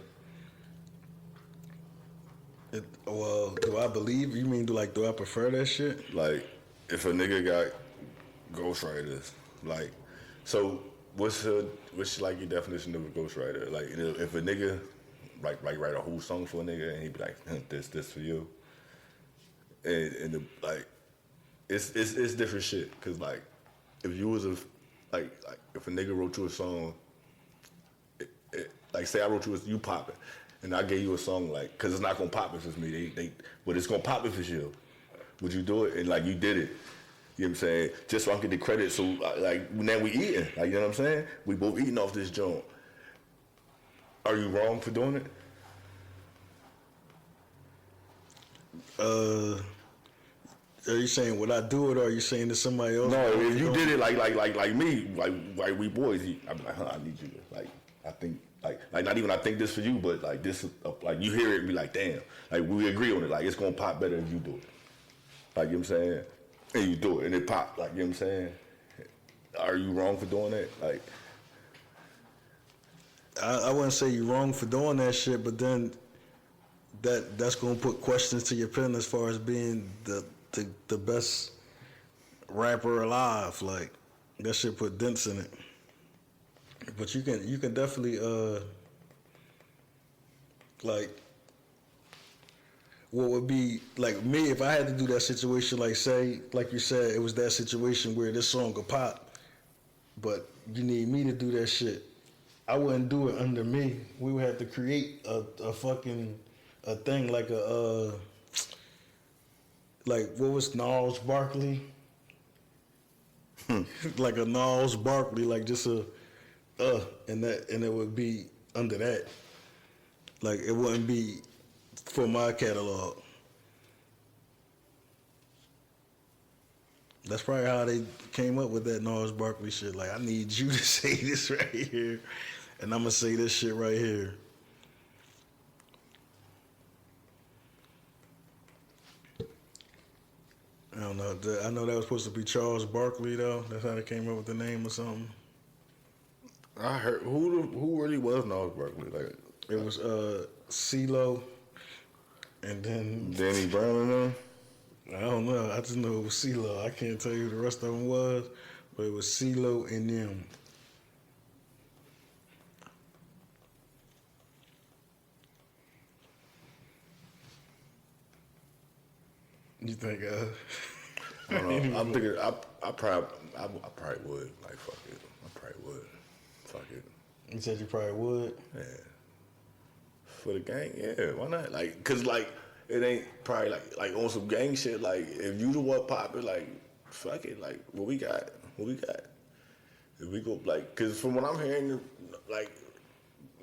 Well, do I believe? You mean do I prefer that shit? Like, if a nigga got ghostwriters, like, so what's like your definition of a ghostwriter? Like, if a nigga write a whole song for a nigga and he be like, this for you, and like, it's different shit. Cause like, if you was like if a nigga wrote you a song, like say I wrote you poppin'. and I gave you a song like, cause it's not gonna pop if it's me. But it's gonna pop if it's you. Would you do it? And like you did it. You know what I'm saying? Just so I can get the credit. So like now we eating. Like you know what I'm saying? We both eating off this joint. Are you wrong for doing it? Are you saying would I do it, or are you saying that somebody else? No, if you did it like me, like we boys, I'd be like, I need you to like. I think like not even I think this for you, but like this is like you hear it and be like, damn, like we agree on it. Like it's gonna pop better if you do it. Like you know what I'm saying, and you do it and it pop. Like you know what I'm saying. Are you wrong for doing that? Like I wouldn't say you're wrong for doing that shit, but then that's gonna put questions to your pen as far as being the best rapper alive. Like that shit put dents in it. But you can definitely like what would be like me if I had to do that situation, like say like you said, it was that situation where this song could pop, but you need me to do that shit. I wouldn't do it under me. We would have to create a fucking a thing like a like what was Gnarls Barkley? Like a Gnarls Barkley, like just a and it would be under that. Like it wouldn't be for my catalog. That's probably how they came up with that Gnarls Barkley shit. Like I need you to say this right here, and I'm gonna say this shit right here. I don't know. I know that was supposed to be Charles Barkley though. That's how they came up with the name or something. I heard who really was Gnarls Barkley? Like it was CeeLo, and then Danny Brown and them. I don't know. I just know it was CeeLo. I can't tell you who the rest of them was, but it was CeeLo and them. You think? I don't know. I'm thinking. I probably would. Like fuck it. I probably would. Fuck it. You said you probably would. Yeah. For the gang, yeah. Why not? Like, cause like it ain't probably like on some gang shit. Like if you the one poppin', like fuck it. Like what we got. If we go like, cause from what I'm hearing, like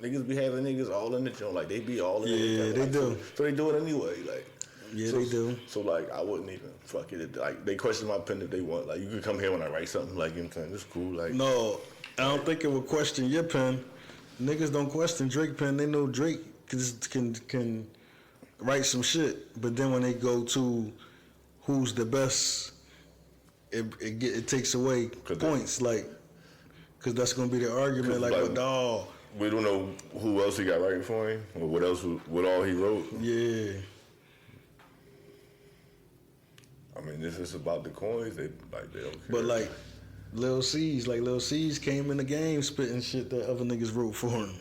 niggas be having niggas all in the joint. Like they be all in. Yeah, they like, do. So they do it anyway. Like. Yeah, So, they do. So like I wouldn't even fuck it. Like they question my pen if they want. Like you could come here when I write something. Like you know what I'm saying, it's cool. Like No, I don't think it would question your pen. Niggas don't question Drake pen. They know Drake can write some shit. But then when they go to who's the best, it takes away points. Like, cause that's gonna be the argument. Like, but dawg. We don't know who else he got writing for him or what else, what all he wrote. Yeah. I mean, if it's about the coins, they don't care. But like Lil C's came in the game spitting shit that other niggas wrote for him.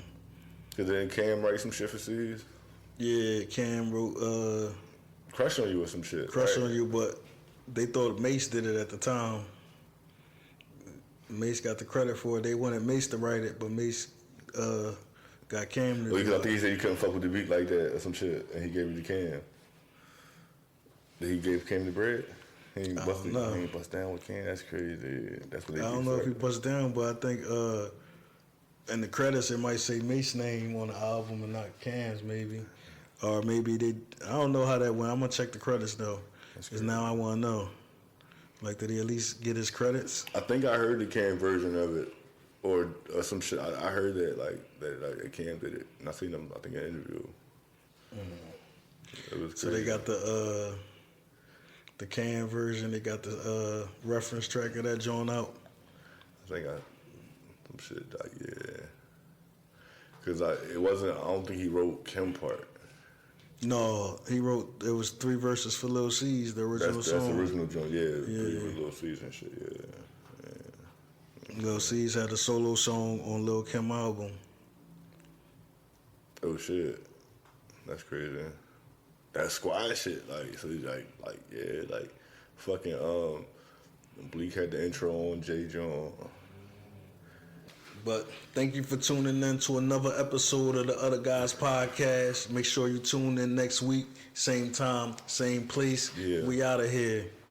Cause then Cam write some shit for C's. Yeah, Cam wrote Crush on You or some shit. Crush right? on You, but they thought Mace did it at the time. Mace got the credit for it. They wanted Mace to write it, but Mace got Cam to do it. I think he said he couldn't fuck with the beat like that or some shit, and he gave it to Cam. Did he gave Cam the bread? He ain't bust down with Cam. That's crazy. That's what they. I don't know if he bust down, but I think in the credits it might say Mace's name on the album and not Cam's, maybe, or maybe they. I don't know how that went. I'm gonna check the credits though, because now I want to know. Like, did he at least get his credits? I think I heard the Cam version of it, or some shit. I heard that like Cam did it, and I seen him. I think in an interview. It was crazy. So they got the Cam version. They got the reference track of that joint out. I think some shit like yeah, because it wasn't. I don't think he wrote Kim part. No, he wrote. It was 3 verses for Lil C's, the original song. That's the original joint. Yeah, Yeah. With Lil C's and shit. Yeah. Lil C's had a solo song on Lil Kim album. Oh shit, that's crazy. That squad shit, like so, like fucking Bleak had the intro on J. John. But thank you for tuning in to another episode of the Other Guys podcast. Make sure you tune in next week, same time, same place. Yeah. We out of here.